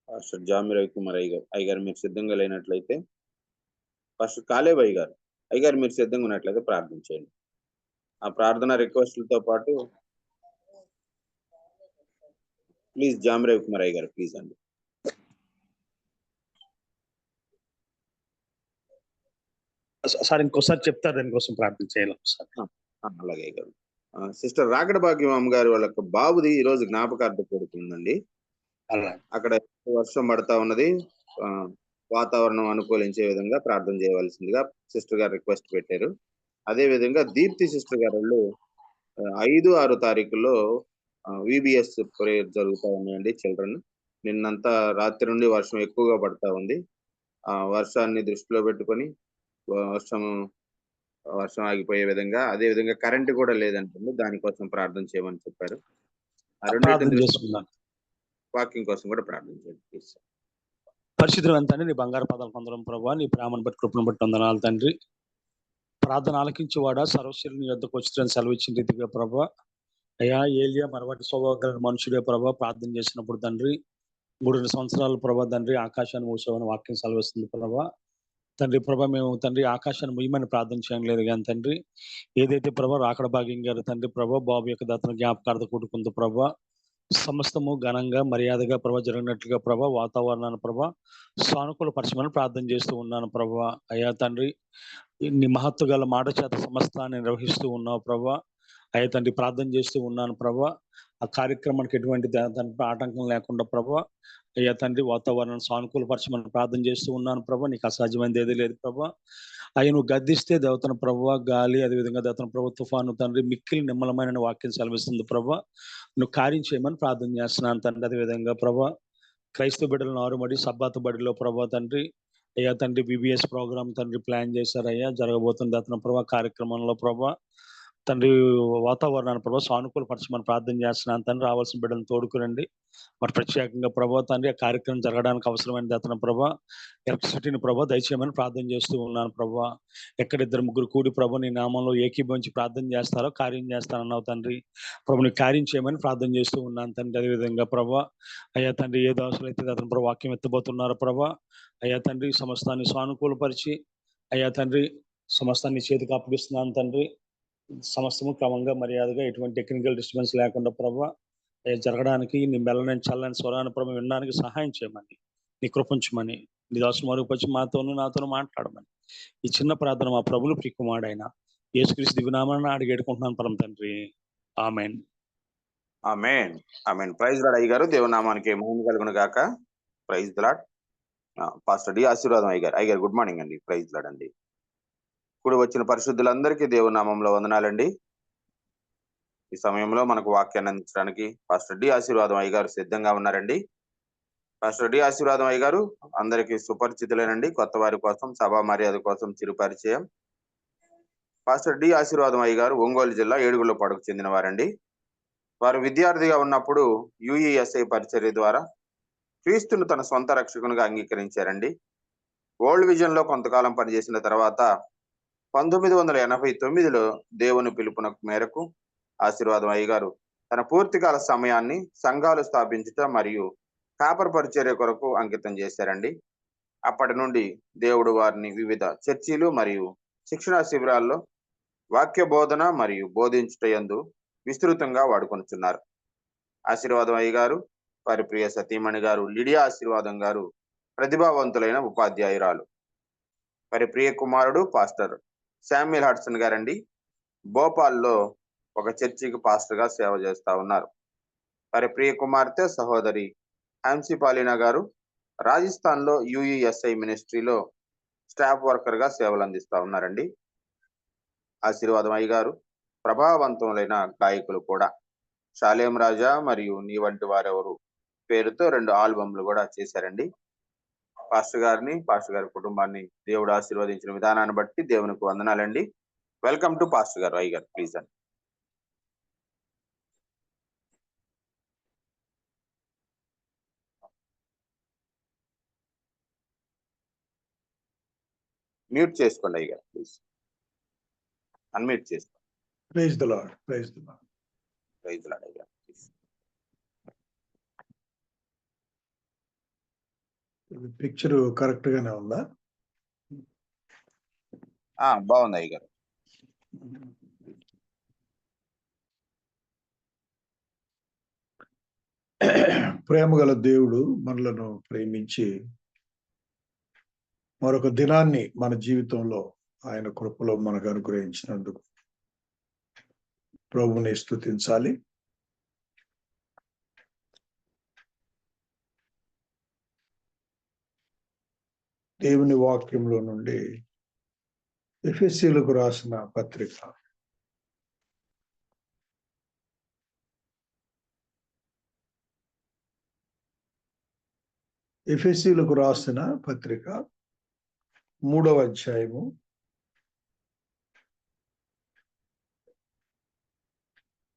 Pastor జామి రవికుమార్ అయ్యగారు మీరు సిద్ధంగా లేనట్లయితే పాస్టర్ కాలేబ్ అయ్యగారు మీరు సిద్ధంగా ఉన్నట్లయితే ప్రార్థించండి. ఆ ప్రార్థన రిక్వెస్ట్లతో పాటు ప్లీజ్ జామి రవికుమార్ అయ్యగారు ప్లీజ్ అండి. సార్ ఇంకోసారి చెప్తారు, దానికోసం ప్రార్థన చేయాలి సార్. అలాగే అయ్యగారు. సిస్టర్ రాకడ భాగ్యం అమ్మగారి వాళ్ళ బాబుది ఈ రోజు జ్ఞాపకార్థ కొడుకుందండి. అక్కడ వర్షం పడతా ఉన్నది. వాతావరణం అనుకూలించే విధంగా ప్రార్థన చేయవలసిందిగా సిస్టర్ గారు రిక్వెస్ట్ పెట్టారు. అదే విధంగా దీప్తి సిస్టర్ గారు 5, 6 తారీఖుల్లో విబిఎస్ ప్రేయర్ జరుగుతా ఉన్నాయండి చిల్డ్రన్. నిన్నంతా రాత్రి నుండి వర్షం ఎక్కువగా పడతా ఉంది. ఆ వర్షాన్ని దృష్టిలో పెట్టుకొని వర్షం ఆగిపోయే విధంగా, అదే విధంగా కరెంట్ కూడా లేదంటుంది, దానికోసం ప్రార్థన చేయమని చెప్పారు. వాకింగ్ కోసం కూడా ప్రార్థన చేయండి. పరిశుద్ధుడు తండ్రి, నీ బంగారు పదాలు పొందడం ప్రభావ, నీ ప్రేమను బట్టి కృపను బట్టి వందనాలు తండ్రి. ప్రార్థన ఆలకించేవాడా సర్వశక్తుని నీ వద్దకు వచ్చి సెలవు ఇచ్చిన రీతిగా ప్రభావ అయ్యా, ఏలియా మరవటి స్వభావ మనుషుడే ప్రభావ ప్రార్థన చేసినప్పుడు తండ్రి 3 సంవత్సరాల ప్రభావ తండ్రి ఆకాశాన్ని మూసేవని వాక్యం సెలవిస్తుంది ప్రభావ. తండ్రి ప్రభా మేము తండ్రి ఆకాశాన్ని ముయ్యమని ప్రార్థన చేయలేదు కానీ తండ్రి, ఏదైతే ప్రభా రాకడ భాగ్యం గారు తండ్రి ప్రభా బాబు యొక్క దత్తన జ్ఞాపకార్థ కూడుకుంది ప్రభా, సమస్తము ఘనంగా మర్యాదగా ప్రభా జరిగినట్లుగా ప్రభా వాతావరణాన్ని ప్రభా సానుకూల పరచమని ప్రార్థన చేస్తూ ఉన్నాను ప్రభా. అయ్యా తండ్రి, నీ మహత్తు గల మాట చేత సమస్తాన్ని నిర్వహిస్తూ ఉన్నావు ప్రభా. అయ్యా తండ్రి, ప్రార్థన చేస్తూ ఉన్నాను ప్రభా. ఆ కార్యక్రమానికి ఎటువంటి దానికి ఆటంకం లేకుండా ప్రభా అయ్యా తండ్రి వాతావరణం సానుకూలపరచమని ప్రార్థన చేస్తూ ఉన్నాను ప్రభా. నీకు అసాధ్యమైనది ఏదీ లేదు ప్రభా. అయ్యా నువ్వు గద్దిస్తే దేవతన ప్రభా గాలి, అదేవిధంగా దేవతన ప్రభా తుఫాను తండ్రి మిక్కిలి నిమ్మలమైన వాక్యం సెలవిస్తుంది ప్రభా. నువ్వు కార్యం చేయమని ప్రార్థన చేస్తున్నాను తండ్రి. అదేవిధంగా ప్రభా క్రైస్తవ బిడ్డల నారుమడి సబ్బాతు బడిలో ప్రభా తండ్రి అయ్యా తండ్రి బిబిఎస్ ప్రోగ్రామ్ తండ్రి ప్లాన్ చేశారయ్యా. జరగబోతున్న దేవతన ప్రభా కార్యక్రమంలో ప్రభా తండ్రి వాతావరణాన్ని ప్రభావ సానుకూలపరచమని ప్రార్థన చేస్తున్నాను తండ్రి. రావాల్సిన బిడ్డలను తోడుకురండి. మరి ప్రత్యేకంగా ప్రభావ తండ్రి ఆ కార్యక్రమం జరగడానికి అవసరమైన దత్తన ప్రభా ఎలక్ట్రిసిటీని ప్రభా దయచేయమని ప్రార్థన చేస్తూ ఉన్నాను ప్రభా. ఎక్కడ 2-3 కూడి ప్రభు నీ నామంలో ఏకీభవించి ప్రార్థన చేస్తారో కార్యం చేస్తానన్నావు తండ్రి. ప్రభు నీ కార్యం చేయమని ప్రార్థన చేస్తూ ఉన్నాను తండ్రి. అదేవిధంగా ప్రభా అయ్యా తండ్రి ఏ దోషులు అయితే అతను ప్రభు వాక్యం ఎత్తబోతున్నారో ప్రభా అయ్యా తండ్రి సమస్తాన్ని సానుకూలపరిచి అయ్యా తండ్రి సమస్తాన్ని చేతికి అప్పగిస్తున్నాను తండ్రి. సమస్తము క్రమంగా మర్యాదగా ఎటువంటి టెక్నికల్ డిస్టర్బెన్స్ లేకుండా ప్రభా జరగడానికి నీ మెల్లని చల్లని స్వరాన్ని ప్రభు వినడానికి సహాయం చేయమని, నీ కృపించమని, నీ దాసు మరుగుపరిచి మాతోనూ నాతోనూ మాట్లాడమని ఈ చిన్న ప్రార్థన మా ప్రభులు ప్రియకుమారుడైన యేసుక్రీస్తు దివ్యనామాన్ని అడిగి వేడుకుంటున్నాను పరమ తండ్రి. ఆమేన్. ఆమేన్. ఆమేన్. ప్రైజ్ లార్డ్ అయ్యగారు. దేవుని నామానికి మహిమ కలుగును గాక. Praise lord. పాస్టర్ డి ఆశీర్వాదం అయ్యగారు గుడ్ మార్నింగ్ అండి. ప్రైజ్ లార్డ్ అండి. ఇప్పుడు వచ్చిన పరిశుద్ధులందరికీ దేవుని నామంలో వందనాలండి. ఈ సమయంలో మనకు వాక్యాన్ని అందించడానికి పాస్టర్ డి ఆశీర్వాదం అయ్యగారు సిద్ధంగా ఉన్నారండి. పాస్టర్ డి ఆశీర్వాదం అయ్యగారు అందరికీ సుపరిచితులేనండి. కొత్త వారి కోసం సభా మర్యాద కోసం చిరు పరిచయం. పాస్టర్ డి ఆశీర్వాదం అయ్యగారు ఒంగోలు జిల్లా ఏడుగులపాడుకు చెందిన వారండి. వారు విద్యార్థిగా ఉన్నప్పుడు యుఈఎస్ఐ పరిచర్య ద్వారా క్రీస్తును తన సొంత రక్షకునిగా అంగీకరించారండి. వరల్డ్ విజన్ లో కొంతకాలం పనిచేసిన తర్వాత 1989లో దేవుని పిలుపున మేరకు ఆశీర్వాదం అయ్యగారు తన పూర్తికాల సమయాన్ని సంఘాలు స్థాపించటం మరియు కాపర్ పరిచర్య కొరకు అంకితం చేశారండి. అప్పటి నుండి దేవుడు వారిని వివిధ చర్చిలు మరియు శిక్షణా శిబిరాల్లో వాక్య బోధన మరియు బోధించుటయందు విస్తృతంగా వాడుకొనుచున్నారు. ఆశీర్వాదం అయ్యగారు వారి ప్రియ సతీమణి గారు లిడియా ఆశీర్వాదం గారు ప్రతిభావంతులైన ఉపాధ్యాయురాలు. వారి ప్రియ కుమారుడు పాస్టర్ శామ్యుల్ హడ్సన్ గారండి భోపాల్లో ఒక చర్చికి పాస్టర్ గా సేవ చేస్తా ఉన్నారు. వారి ప్రియ కుమార్తె సహోదరి హాన్సీ పాలినా గారు రాజస్థాన్ లో యుఈఎస్ఐ మినిస్ట్రీలో స్టాఫ్ వర్కర్ గా సేవలు అందిస్తా ఉన్నారండి. ఆశీర్వాదం అయ్యగారు ప్రభావవంతులైన గాయకులు కూడా. షాలేం రాజా మరియు నీ వంటి వారెవరు పేరుతో 2 ఆల్బమ్లు కూడా చేశారండి. పాస్టర్ గారిని పాస్టర్ గారి కుటుంబాన్ని దేవుడు ఆశీర్వదించిన విధానాన్ని బట్టి దేవునికి వందనాలండి. వెల్కమ్ టు పాస్టర్ గారు. అయ్యగారు ప్లీజ్ అండి. మ్యూట్ చేసుకోండి అయ్యగారు ప్లీజ్. అన్మ్యూట్ చేసుకోండి. Praise the lord. Praise the lord. Praise lord అయ్యగారు. పిక్చర్ కరెక్ట్ గానే ఉందా? బాగుంది అయ్య గారు. ప్రేమ గల దేవుడు మనలను ప్రేమించి మరొక దినాన్ని మన జీవితంలో ఆయన కృపలో మనకు అనుగ్రహించినందుకు ప్రభుని స్తుతించాలి. దేవుని వాక్యంలో నుండి ఎఫెసీయులకు రాసిన పత్రిక 3వ అధ్యాయము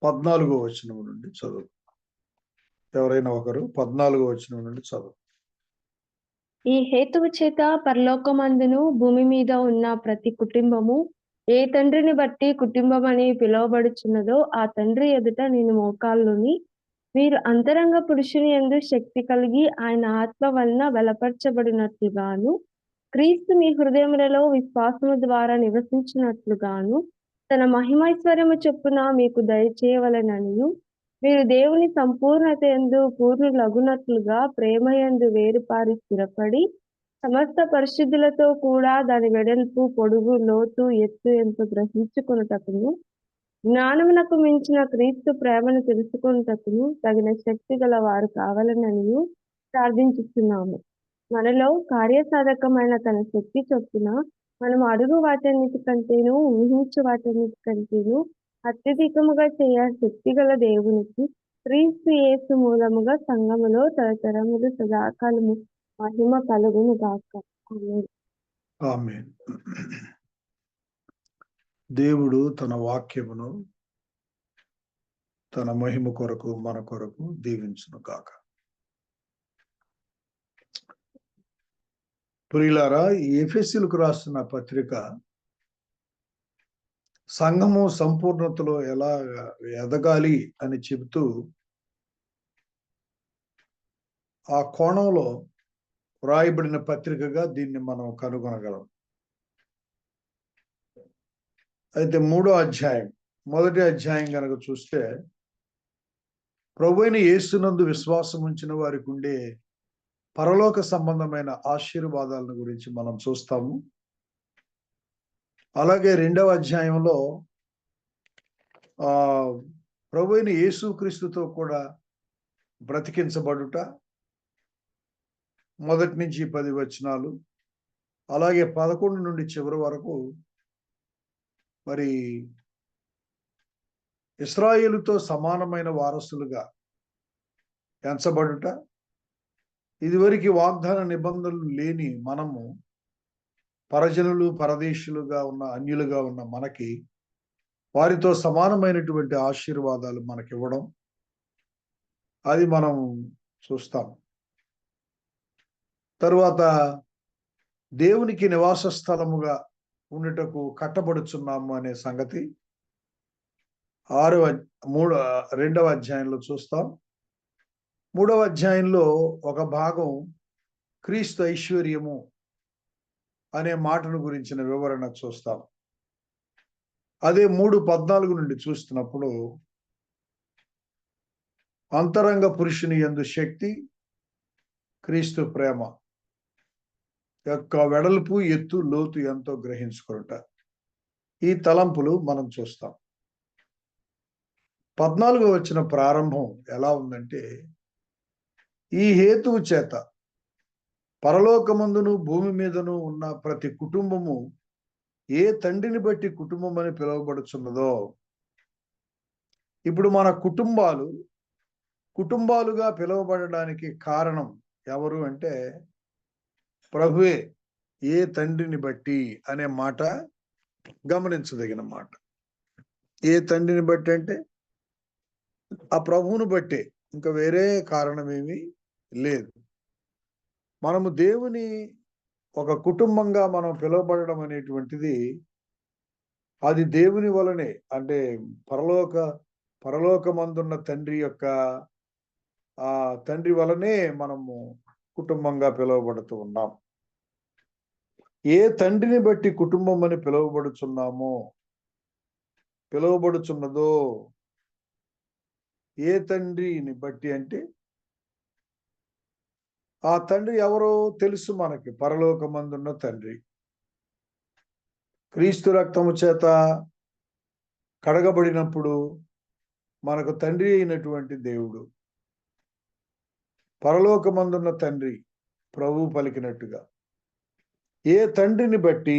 14వ వచనం నుండి చదువు. ఎవరైనా ఒకరు 14వ వచనం నుండి చదువు. ఈ హేతువు చేత పరలోకమందును భూమి మీద ఉన్న ప్రతి కుటుంబము ఏ తండ్రిని బట్టి కుటుంబం అని పిలువబడుచున్నదో ఆ తండ్రి ఎదుట నేను మోకాళ్ళుని మీరు అంతరంగ పురుషుని యందు శక్తి కలిగి ఆయన ఆత్మ వలన బలపరచబడినట్లుగాను క్రీస్తు మీ హృదయములలో విశ్వాసము ద్వారా నివసించినట్లుగాను తన మహిమైశ్వర్యము చొప్పున మీకు దయచేయవలెననియు మీరు దేవుని సంపూర్ణత యందు పూర్ణులగునట్లుగా ప్రేమయందు వేరుపారి స్థిరపడి సమస్త పరిశుద్ధులతో కూడా దాని వెడల్పు పొడుగు లోతు ఎత్తు ఎంతో గ్రహించుకొనుటకును జ్ఞానమునకు మించిన క్రీస్తు ప్రేమను తెలుసుకొనుటకును తగిన శక్తి గల వారు కావాలనని ప్రార్థించుతున్నాము. మనలో కార్యసాధకమైన తన శక్తి చొప్పున మనం అడుగు వాటన్నిటి కంటేను ఊహించు వాటన్నిటి కంటేను అత్యధికముగా చేయ శక్తి గల దేవునికి క్రీస్తు యేసు మూలముగా సంఘములో తరతరములు సదాకాలము మహిమ కలుగును గాక. ఆమేన్. ఆమేన్. దేవుడు తన వాక్యమును తన మహిమ కొరకు మన కొరకు దీవించును గాక. ప్రియులారా, ఈ ఎఫెసీయులకు రాసిన పత్రిక సంఘము సంపూర్ణతలో ఎలా ఎదగాలి అని చెబుతూ ఆ కోణంలో వ్రాయబడిన పత్రికగా దీన్ని మనం కనుగొనగలం. అయితే 3వ అధ్యాయం మొదటి అధ్యాయం కనుక చూస్తే ప్రభువైన యేసునందు విశ్వాసం ఉంచిన వారికి ఉండే పరలోక సంబంధమైన ఆశీర్వాదాలను గురించి మనం చూస్తాము. అలాగే 2వ అధ్యాయంలో ప్రభువైన యేసుక్రీస్తుతో కూడా బ్రతికించబడుట, 1 నుంచి 10 వచనాలు, అలాగే 11 నుండి చివరి వరకు మరి ఇశ్రాయేలుతో సమానమైన వారసులుగా ఎంచబడుట, ఇదివరకు వాగ్దాన నిబంధనలు లేని మనము పరజనులు పరదేశులుగా ఉన్న అన్యులుగా ఉన్న మనకి వారితో సమానమైనటువంటి ఆశీర్వాదాలు మనకి ఇవ్వడం, అది మనం చూస్తాం. తరువాత దేవునికి నివాస స్థలముగా ఉండుటకు కట్టబడుచున్నాము అనే సంగతి 2వ అధ్యాయంలో చూస్తాం. 3వ అధ్యాయంలో ఒక భాగం క్రీస్తు ఐశ్వర్యము అనే మాటను గురించిన వివరణ చూస్తాం. అదే 3:14 నుండి చూస్తున్నప్పుడు అంతరంగ పురుషుని యందు శక్తి, క్రీస్తు ప్రేమ యొక్క వెడల్పు ఎత్తు లోతు ఎంతో గ్రహించుకొనుట, ఈ తలంపులు మనం చూస్తాం. 14వ వచనం ప్రారంభం ఎలా ఉందంటే, ఈ హేతువు చేత పరలోకమందును భూమి మీదను ఉన్న ప్రతి కుటుంబము ఏ తండ్రిని బట్టి కుటుంబం అని పిలువబడుచున్నదో. ఇప్పుడు మన కుటుంబాలుగా పిలువబడడానికి కారణం ఎవరు అంటే ప్రభువే. ఏ తండ్రిని బట్టి అనే మాట గమనించదగిన మాట. ఏ తండ్రిని బట్టి అంటే ఆ ప్రభువును బట్టే, ఇంకా వేరే కారణమేమీ లేదు. మనము దేవుని ఒక కుటుంబంగా మనం పిలువబడడం అనేటువంటిది అది దేవుని వలనే, అంటే పరలోకమందున్న తండ్రి యొక్క ఆ తండ్రి వలనే మనము కుటుంబంగా పిలువబడుతూ ఉన్నాం. ఏ తండ్రిని బట్టి కుటుంబం అని పిలువబడుచున్నదో, ఏ తండ్రిని బట్టి అంటే ఆ తండ్రి ఎవరో తెలుసు మనకి. పరలోకమందున్న తండ్రి, క్రీస్తు రక్తము చేత కడగబడినప్పుడు మనకు తండ్రి అయినటువంటి దేవుడు, పరలోకమందున్న తండ్రి, ప్రభువు పలికినట్టుగా ఏ తండ్రిని బట్టి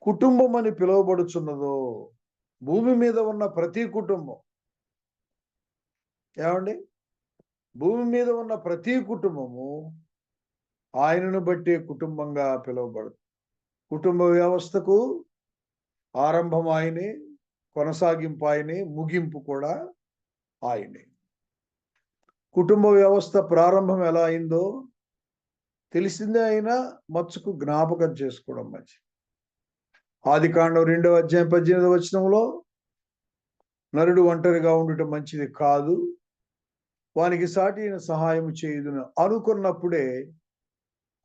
కుటుంబం అని పిలువబడుచున్నదో, భూమి మీద ఉన్న ప్రతి కుటుంబం, ఏమండి, భూమి మీద ఉన్న ప్రతి కుటుంబము ఆయనను బట్టే కుటుంబంగా పిలువబడుతుంది. కుటుంబ వ్యవస్థకు ఆరంభం ఆయనే, కొనసాగింపు ఆయనే, ముగింపు కూడా ఆయనే. కుటుంబ వ్యవస్థ ప్రారంభం ఎలా అయిందో తెలిసిందే, అయినా మచ్చుకు జ్ఞాపకం చేసుకోవడం మంచిది. ఆదికాండం 2వ అధ్యాయం 18వ వచనంలో నరుడు ఒంటరిగా ఉండటం మంచిది కాదు, వానికి సాటి అయిన సహాయం చేయుదును అనుకున్నప్పుడే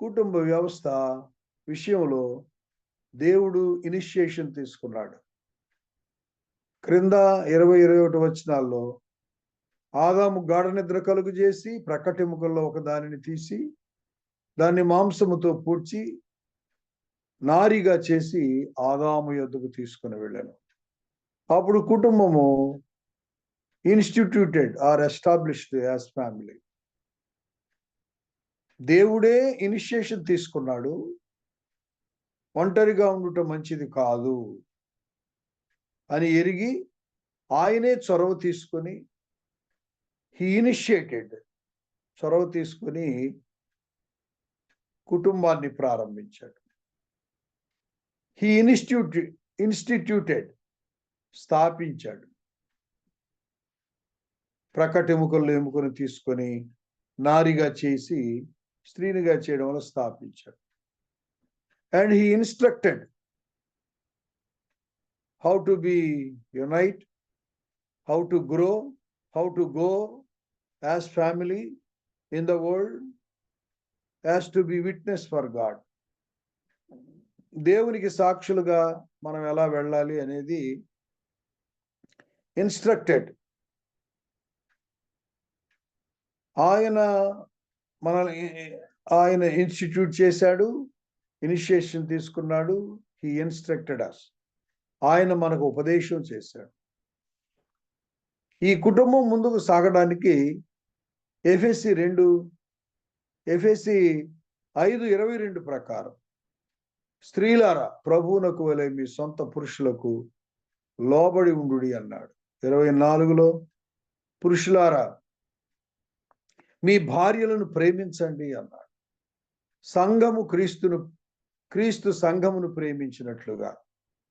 కుటుంబ వ్యవస్థ విషయంలో దేవుడు ఇనిషియేషన్ తీసుకున్నాడు. క్రింద 20-21 వచనాల్లో ఆదాము గాఢ నిద్ర కలుగు చేసి ప్రక్కటెముకల్లో ఒక దానిని తీసి దాన్ని మాంసముతో పూడ్చి నారిగా చేసి ఆదాము యొద్దకు తీసుకుని వెళ్ళాను. అప్పుడు కుటుంబము instituted or established as family. దేవుడే ఇనిషియేషన్ తీసుకున్నాడు. ఒంటరిగా ఉండటం మంచిది కాదు అని ఎరిగి ఆయనే చొరవ తీసుకొని చొరవ తీసుకొని కుటుంబాన్ని ప్రారంభించాడు. ఇన్స్టిట్యూటెడ్ స్థాపించాడు. ప్రక్కటెముకల్లో ఎముకను తీసుకొని నారిగా చేసి స్త్రీనిగా చేయడం వల్ల స్థాపించాడు. And he instructed how to be unite, how to grow, how to go as family in the world, as to be witness for God. దేవునికి సాక్షులుగా మనం ఎలా వెళ్ళాలి అనేది ఇన్స్ట్రక్టెడ్. ఆయన ఇన్స్టిట్యూట్ చేశాడు, ఇనిషియేషన్ తీసుకున్నాడు. He instructed us. ఆయన మనకు ఉపదేశం చేశాడు. ఈ కుటుంబం ముందుకు సాగడానికి ఎఫెసీ 5:22 ప్రకారం స్త్రీలారా ప్రభువునకు వలె మీ సొంత పురుషులకు లోబడి ఉండుడి అన్నాడు. 24లో పురుషులారా మీ భార్యలను ప్రేమించండి అన్నాడు. క్రీస్తు సంఘమును ప్రేమించినట్లుగా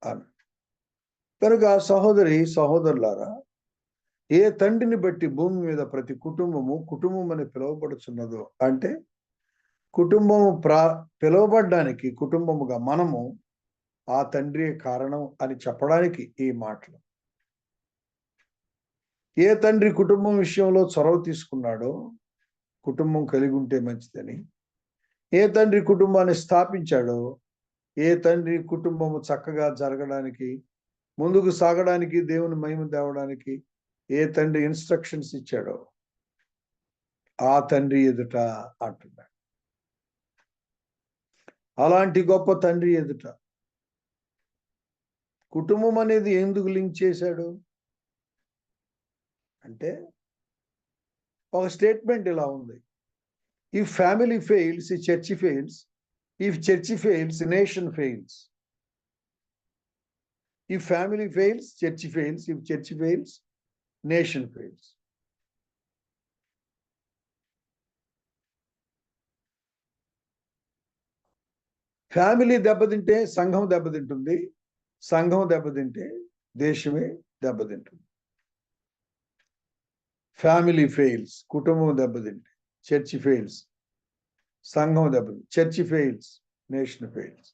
అన్నాడు. కనుక సహోదరులారా, ఏ తండ్రిని బట్టి భూమి మీద ప్రతి కుటుంబం అని పిలువబడుచున్నదో, అంటే కుటుంబము పిలువబడ్డానికి కుటుంబముగా మనము ఆ తండ్రి కారణం అని చెప్పడానికి ఈ మాటలు. ఏ తండ్రి కుటుంబం విషయంలో చొరవ తీసుకున్నాడో, కుటుంబం కలిగి ఉంటే మంచిదని, ఏ తండ్రి కుటుంబాన్ని స్థాపించాడో, ఏ తండ్రి కుటుంబము చక్కగా జరగడానికి, ముందుకు సాగడానికి, దేవుని మహిమ తేవడానికి ఏ తండ్రి ఇన్స్ట్రక్షన్స్ ఇచ్చాడో ఆ తండ్రి ఎదుట అంటున్నాడు. అలాంటి గొప్ప తండ్రి ఎదుట కుటుంబం అనేది ఎందుకు లింక్ చేశాడు అంటే, ఒక స్టేట్మెంట్ ఇలా ఉంది: if family fails, church fails. If church fails, nation fails. If family fails, church fails. If church fails, nation fails. Family దెబ్బతింటే సంఘం దెబ్బతింటుంది, సంఘం దెబ్బతింటే దేశమే దెబ్బతింటుంది. ఫ్యామిలీ ఫెయిల్స్, కుటుంబం దెబ్బతింటే. చర్చ్ ఫెయిల్స్, సంఘం దెబ్బతింటే. Church fails, nation fails.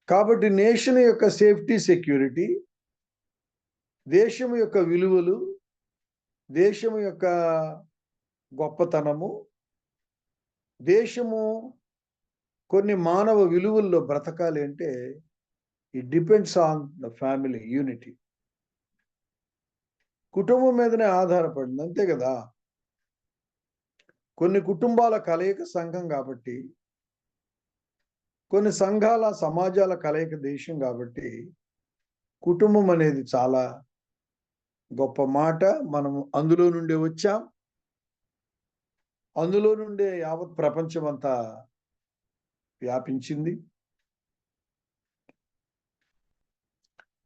కాబట్టి నేషన్ యొక్క సేఫ్టీ, సెక్యూరిటీ, దేశం యొక్క విలువలు, దేశము యొక్క గొప్పతనము, దేశము కొన్ని మానవ విలువల్లో బ్రతకాలి అంటే it depends on the family unity. కుటుంబం మీదనే ఆధారపడింది, అంతే కదా. కొన్ని కుటుంబాల కలయిక సంఘం కాబట్టి, కొన్ని సంఘాల సమాజాల కలయిక దేశం కాబట్టి కుటుంబం అనేది చాలా గొప్ప మాట. మనం అందులో నుండి వచ్చాం, అందులో నుండే యావత్ ప్రపంచం అంతా వ్యాపించింది.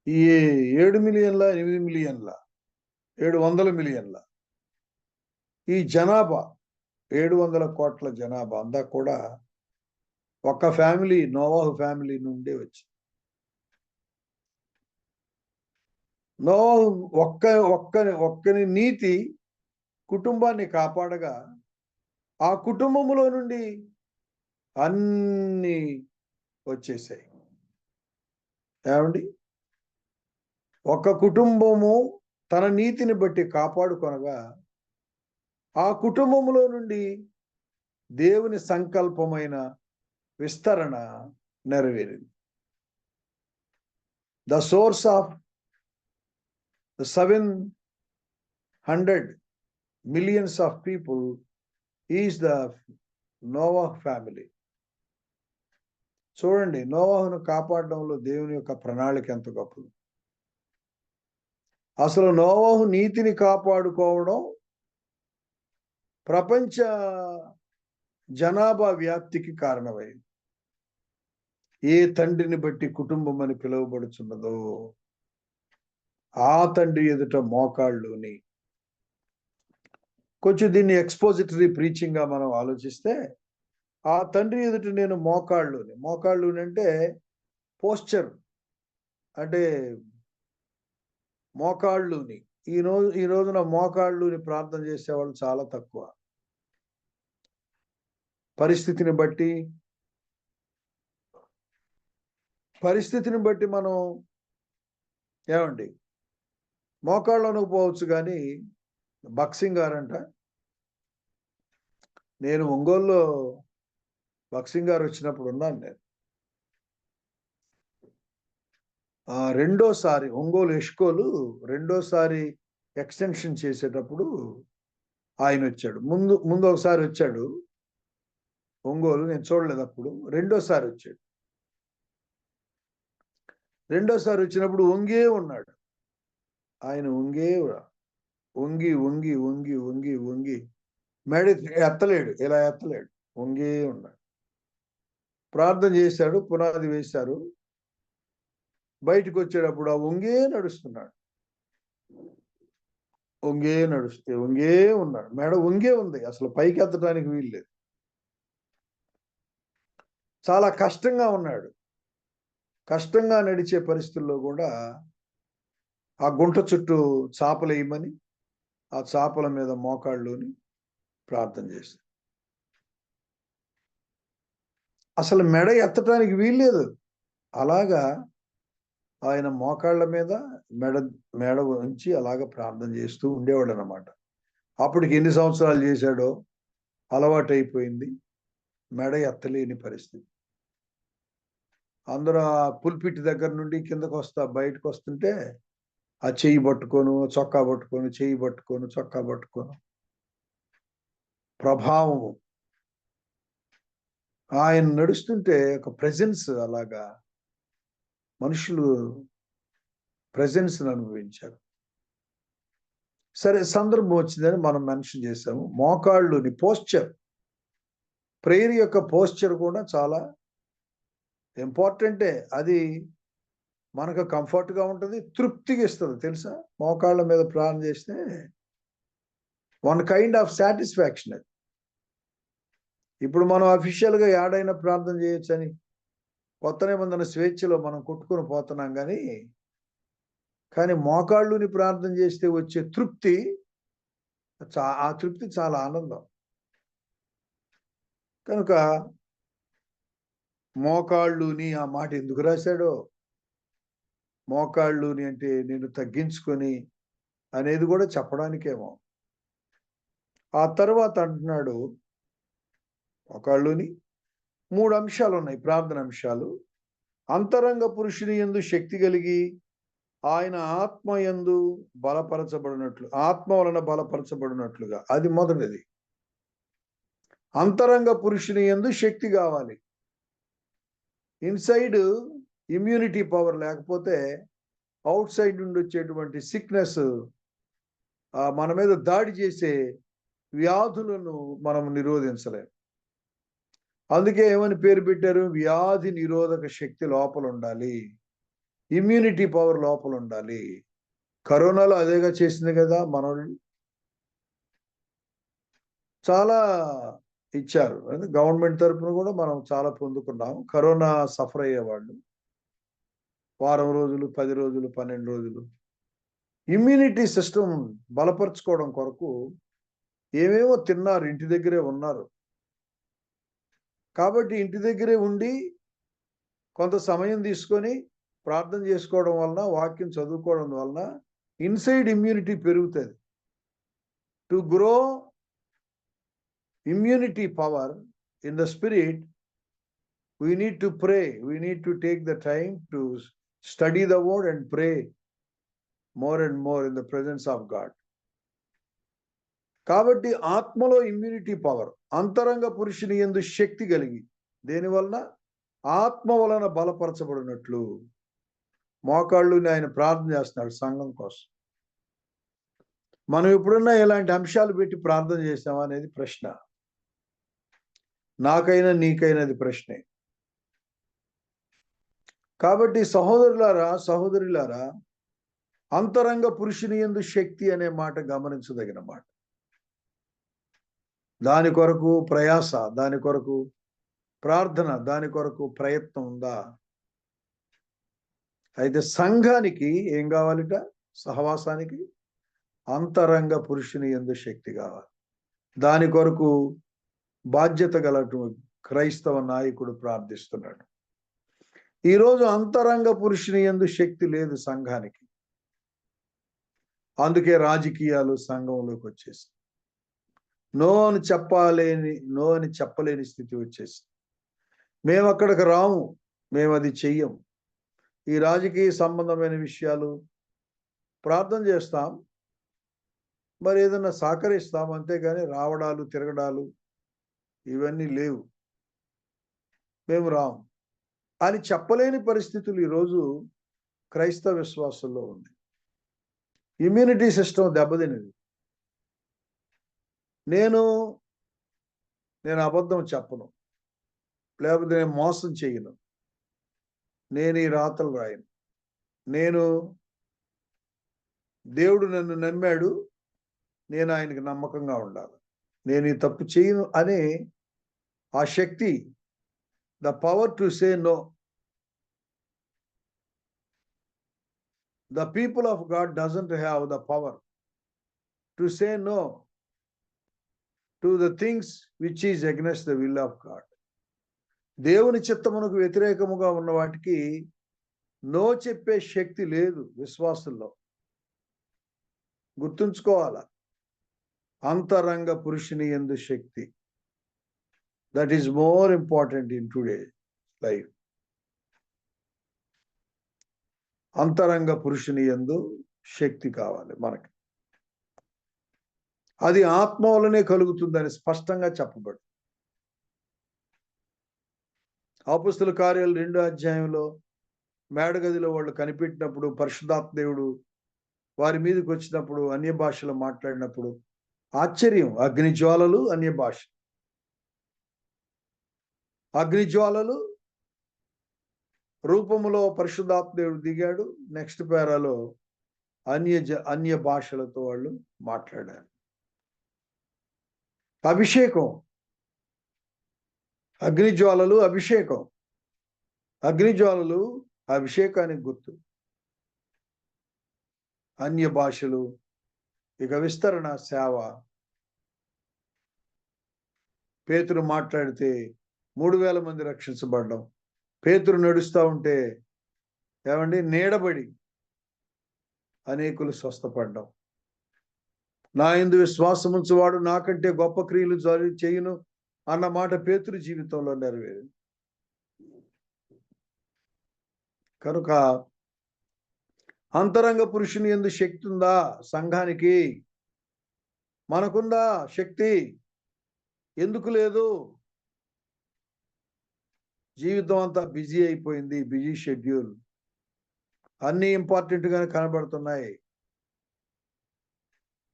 ఈ 7 మిలియన్ల 8 మిలియన్ల 700 మిలియన్ల ఈ జనాభా, 700 కోట్ల జనాభా అంతా కూడా ఒక ఫ్యామిలీ, నోవాహు ఫ్యామిలీ నుండే వచ్చింది. నోవాహు ఒక్కని నీతి కుటుంబాన్ని కాపాడగా ఆ కుటుంబములో నుండి అన్ని వచ్చేసాయి. ఏమండి, ఒక కుటుంబము తన నీతిని బట్టి కాపాడుకొనగా ఆ కుటుంబములో నుండి దేవుని సంకల్పమైన విస్తరణ నెరవేరింది. The source of the 700 millions of people is the Noah family. చూడండి, నోవాహును కాపాడడంలో దేవుని యొక్క ప్రణాళిక ఎంత గొప్పది. అసలు నోవాహు నీతిని కాపాడుకోవడం ప్రపంచ జనాభా వ్యాప్తికి కారణమైంది. ఏ తండ్రిని బట్టి కుటుంబం అని పిలువబడుచున్నదో ఆ తండ్రి ఎదుట మోకాళ్ళుని. కొంచెం దీన్ని ఎక్స్పోజిటరీ ప్రీచింగ్ గా మనం ఆలోచిస్తే, ఆ తండ్రి ఎదుట నేను మోకాళ్ళుని అంటే పోస్చర్, అంటే మోకాళ్ళుని. ఈ రోజున మోకాళ్ళుని ప్రార్థన చేసేవాళ్ళు చాలా తక్కువ. పరిస్థితిని బట్టి మనం ఏమండి మోకాళ్ళను పోవచ్చు. కానీ బక్సింగ్ గారంట, నేను ఒంగోలులో బక్సింగ్ గారు వచ్చినప్పుడు ఉన్నాను. నేను రెండోసారి ఒంగోలు ఎష్కోలు రెండోసారి ఎక్స్టెన్షన్ చేసేటప్పుడు ఆయన వచ్చాడు. ముందు ఒకసారి వచ్చాడు ఒంగోలు, నేను చూడలేదు అప్పుడు. రెండోసారి వచ్చినప్పుడు వంగే ఉన్నాడు ఆయన. వంగి మెడ ఎత్తలేడు, ఇలా ఎత్తలేడు, వంగే ఉన్నాడు. ప్రార్థన చేశాడు, పునాది వేశారు. బయటకు వచ్చేటప్పుడు ఆ వంగే నడుస్తున్నాడు. వంగే ఉన్నాడు, మెడ వంగే ఉంది, అసలు పైకి ఎత్తడానికి వీల్లేదు. చాలా కష్టంగా ఉన్నాడు. కష్టంగా నడిచే పరిస్థితుల్లో కూడా ఆ గుంట చుట్టూ చాపలు వేయమని ఆ చాపల మీద మోకాళ్ళుని ప్రార్థన చేశాడు. అసలు మెడ ఎత్తడానికి వీల్లేదు. అలాగా ఆయన మోకాళ్ళ మీద మెడ ఉంచి అలాగ ప్రార్థన చేస్తూ ఉండేవాడు అన్నమాట. అప్పటికి ఎన్ని సంవత్సరాలు చేశాడో అలవాటు అయిపోయింది. మెడ ఎత్తలేని పరిస్థితి. అందరూ ఆ పుల్పిట్ దగ్గర నుండి కిందకు బయటకు వస్తుంటే ఆ చెయ్యి పట్టుకోను, చొక్కా పట్టుకోను, చెయ్యి పట్టుకోను, చొక్కా పట్టుకోను. ప్రభావము, ఆయన నడుస్తుంటే ఒక ప్రెజెన్స్, అలాగా మనుషులు ప్రెజెన్స్ అనుభవించారు. సరే, సందర్భం వచ్చిందని మనం మెన్షన్ చేసాము. మోకాళ్ళుని పోస్చర్, ప్రేయర్ యొక్క పోస్చర్ కూడా చాలా ఇంపార్టెంటే. అది మనకు కంఫర్ట్గా ఉంటుంది, తృప్తిగా ఇస్తుంది. తెలుసా, మోకాళ్ళ మీద ప్రార్థన చేస్తే వన్ కైండ్ ఆఫ్ సాటిస్ఫాక్షన్ అది. ఇప్పుడు మనం అఫీషియల్గా యాడైనా ప్రార్థన చేయొచ్చని కొత్త నిబంధన స్వేచ్ఛలో మనం కొట్టుకుని పోతున్నాం. కానీ మోకాళ్ళుని ప్రార్థన చేస్తే వచ్చే తృప్తి, ఆ తృప్తి చాలా ఆనందం. కనుక మోకాళ్ళుని ఆ మాట ఎందుకు రాశాడో, మోకాళ్ళుని అంటే నేను తగ్గించుకొని అనేది కూడా చెప్పడానికేమో. ఆ తర్వాత అంటున్నాడు, ఒకళ్ళుని 3 అంశాలు ఉన్నాయి, ప్రార్థన అంశాలు. అంతరంగ పురుషుని యందు శక్తి కలిగి ఆయన ఆత్మ యందు బలపరచబడినట్లు, ఆత్మ వలన బలపరచబడినట్లుగా. అది మొదటిది. అంతరంగ పురుషుని యందు శక్తి కావాలి. ఇన్సైడ్ ఇమ్యూనిటీ పవర్ లేకపోతే అవుట్ సైడ్ నుండి వచ్చేటువంటి సిక్నెస్, మన మీద దాడి చేసే వ్యాధులను మనం నిరోధించలేం. అందుకే ఏమని పేరు పెట్టారు? వ్యాధి నిరోధక శక్తి లోపల ఉండాలి, ఇమ్యూనిటీ పవర్ లోపల ఉండాలి. కరోనాలో అదేగా చేసింది కదా మనోళ్ళు. చాలా ఇచ్చారు, గవర్నమెంట్ తరఫున కూడా మనం చాలా పొందుకున్నాం. కరోనా సఫర్ అయ్యేవాళ్ళు వారం రోజులు, 10 రోజులు, 12 రోజులు ఇమ్యూనిటీ సిస్టమ్ బలపరుచుకోవడం కొరకు ఏమేమో తిన్నారు, ఇంటి దగ్గరే ఉన్నారు. కాబట్టి ఇంటి దగ్గరే ఉండి కొంత సమయం తీసుకొని ప్రార్థన చేసుకోవడం వలన, వాక్యం చదువుకోవడం వలన ఇన్సైడ్ ఇమ్యూనిటీ పెరుగుతుంది. To grow immunity power in the spirit, we need to pray. We need to take the time to study the word and pray more and more in the presence of God. కాబట్టి ఆత్మలో immunity power, అంతరంగ పురుషుని యందు శక్తి కలిగి, దేని వలన? ఆత్మ వలన బలపరచబడినట్లు. మోకాళ్ళుని ఆయన ప్రార్థన చేస్తున్నాడు సంఘం కోసం. మనం ఎప్పుడన్నా ఇలాంటి అంశాలు పెట్టి ప్రార్థన చేసామా అనేది ప్రశ్న. నాకైనా నీకైనది ప్రశ్నే. కాబట్టి సహోదరులారా, సహోదరులారా, అంతరంగ పురుషుని యందు శక్తి అనే మాట గమనించదగిన మాట. దాని కొరకు ప్రయాస, దాని కొరకు ప్రార్థన, దాని కొరకు ప్రయత్నం ఉందా? అయితే సంఘానికి ఏం కావాలిట? సహవాసానికి అంతరంగ పురుషుని యందు శక్తి కావాలి. దాని కొరకు బాధ్యత గలటువంటి క్రైస్తవ నాయకుడు ప్రార్థిస్తున్నాడు. ఈరోజు అంతరంగ పురుషుని యందు శక్తి లేదు సంఘానికి. అందుకే రాజకీయాలు సంఘంలోకి వచ్చేసి నో అని చెప్పలేని స్థితి వచ్చేసి, మేము అక్కడికి రాము, మేము అది చెయ్యం. ఈ రాజకీయ సంబంధమైన విషయాలు ప్రార్థన చేస్తాం, మరి ఏదైనా సహకరిస్తాం, అంతేగాని రావడాలు తిరగడాలు ఇవన్నీ లేవు, మేము రాము అని చెప్పలేని పరిస్థితులు ఈరోజు క్రైస్తవ విశ్వాసంలో ఉంది. ఇమ్యూనిటీ సిస్టమ్ దెబ్బతినది. నేను అబద్ధం చెప్పను, లేకపోతే నేను మోసం చేయను, నేను ఈ రాతలు రాయను, దేవుడు నన్ను నమ్మాడు, నేను ఆయనకి నమ్మకంగా ఉండాలి, నేను ఈ తప్పు చేయను అనే ఆ శక్తి, the power to say no. The people of God doesn't have the power to say no to the things which is against the will of God. దేవుని చిత్తమునకు వ్యతిరేకముగా ఉన్న వాటికి నో చెప్పే శక్తి లేదు విశ్వాసుల్లో. గుర్తుంచుకోవాలా, అంతరంగ పురుషుని యందు శక్తి. That is more important in today's life. అంతరంగ పురుషుని యందు శక్తి కావాలి మనకి. అది ఆత్మ వలనే కలుగుతుందని స్పష్టంగా చెప్పబడు. అపొస్తలుల కార్యాలు 2వ అధ్యాయంలో మేడగదిలో వాళ్ళు కనిపెట్టినప్పుడు, పరిశుద్ధాత్మ దేవుడు వారి మీదకి వచ్చినప్పుడు, అన్య భాషలో మాట్లాడినప్పుడు ఆశ్చర్యం. అగ్నిజ్వాలలు, అన్య భాష. అగ్నిజ్వాలలు రూపములో పరిశుద్ధాత్మ దేవుడు దిగాడు. నెక్స్ట్ పేరాలో అన్య భాషలతో వాళ్ళు మాట్లాడారు. అభిషేకం, అగ్నిజ్వాలలు, అభిషేకం. అగ్నిజ్వాలలు అభిషేకానికి గుర్తు. అన్య భాషలు, ఇక విస్తరణ సేవ. పేతురు మాట్లాడితే 3000 మంది రక్షించబడ్డం. పేతురు నడుస్తూ ఉంటే ఏమండి నీడబడి అనేకులు స్వస్థపడ్డం. నా యందు విశ్వాసం ఉంచువాడు నాకంటే గొప్ప క్రియలు చేయును అన్న మాట పేతురు జీవితంలో నెరవేరింది. కనుక అంతరంగ పురుషుని యందు శక్తి ఉందా సంఘానికి? మనకుందా శక్తి? ఎందుకు లేదు? జీవితం అంతా బిజీ అయిపోయింది, బిజీ షెడ్యూల్, అన్ని ఇంపార్టెంట్ గానే కనబడుతున్నాయి.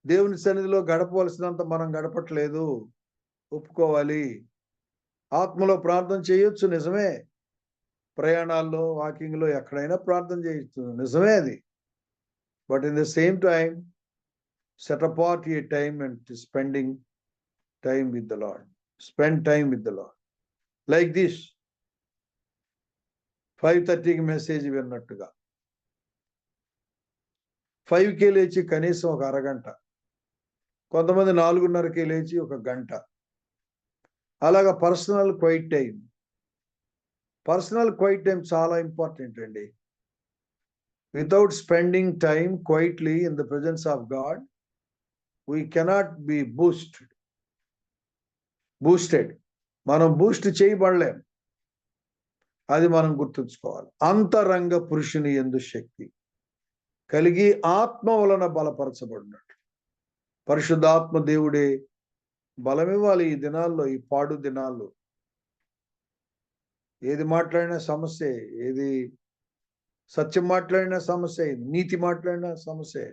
దేవుని సన్నిధిలో గడపవలసినంత మనం గడపట్లేదు, ఒప్పుకోవాలి. ఆత్మలో ప్రార్థన చేయొచ్చు, నిజమే. ప్రయాణాల్లో, వాకింగ్ లో ఎక్కడైనా ప్రార్థన చేయొచ్చు, నిజమే అది. But in the same time set apart a time and spending time with the Lord. Spend time with the Lord. Like this, 5:30కి మెసేజ్ విన్నట్టుగా 5కే లేచి కనీసం ఒక అరగంట, కొంతమంది 4:30కే లేచి ఒక గంట, అలాగా personal quiet time. Personal quiet time చాలా ఇంపార్టెంట్ అండి. Without spending time quietly in the presence of God we cannot be boosted. మనం బూస్ట్ చేయబడలేం. అది మనం గుర్తుంచుకోవాలి. అంతరంగ పురుషుని యందు శక్తి కలిగి ఆత్మ వలన బలపరచబడినట్లు. పరిశుద్ధాత్మ దేవుడే బలమివ్వాలి ఈ దినాల్లో, ఈ పాడు దినాల్లో. ఏది మాట్లాడినా సమస్య, ఏది సత్యం మాట్లాడినా సమస్య, నీతి మాట్లాడినా సమస్య,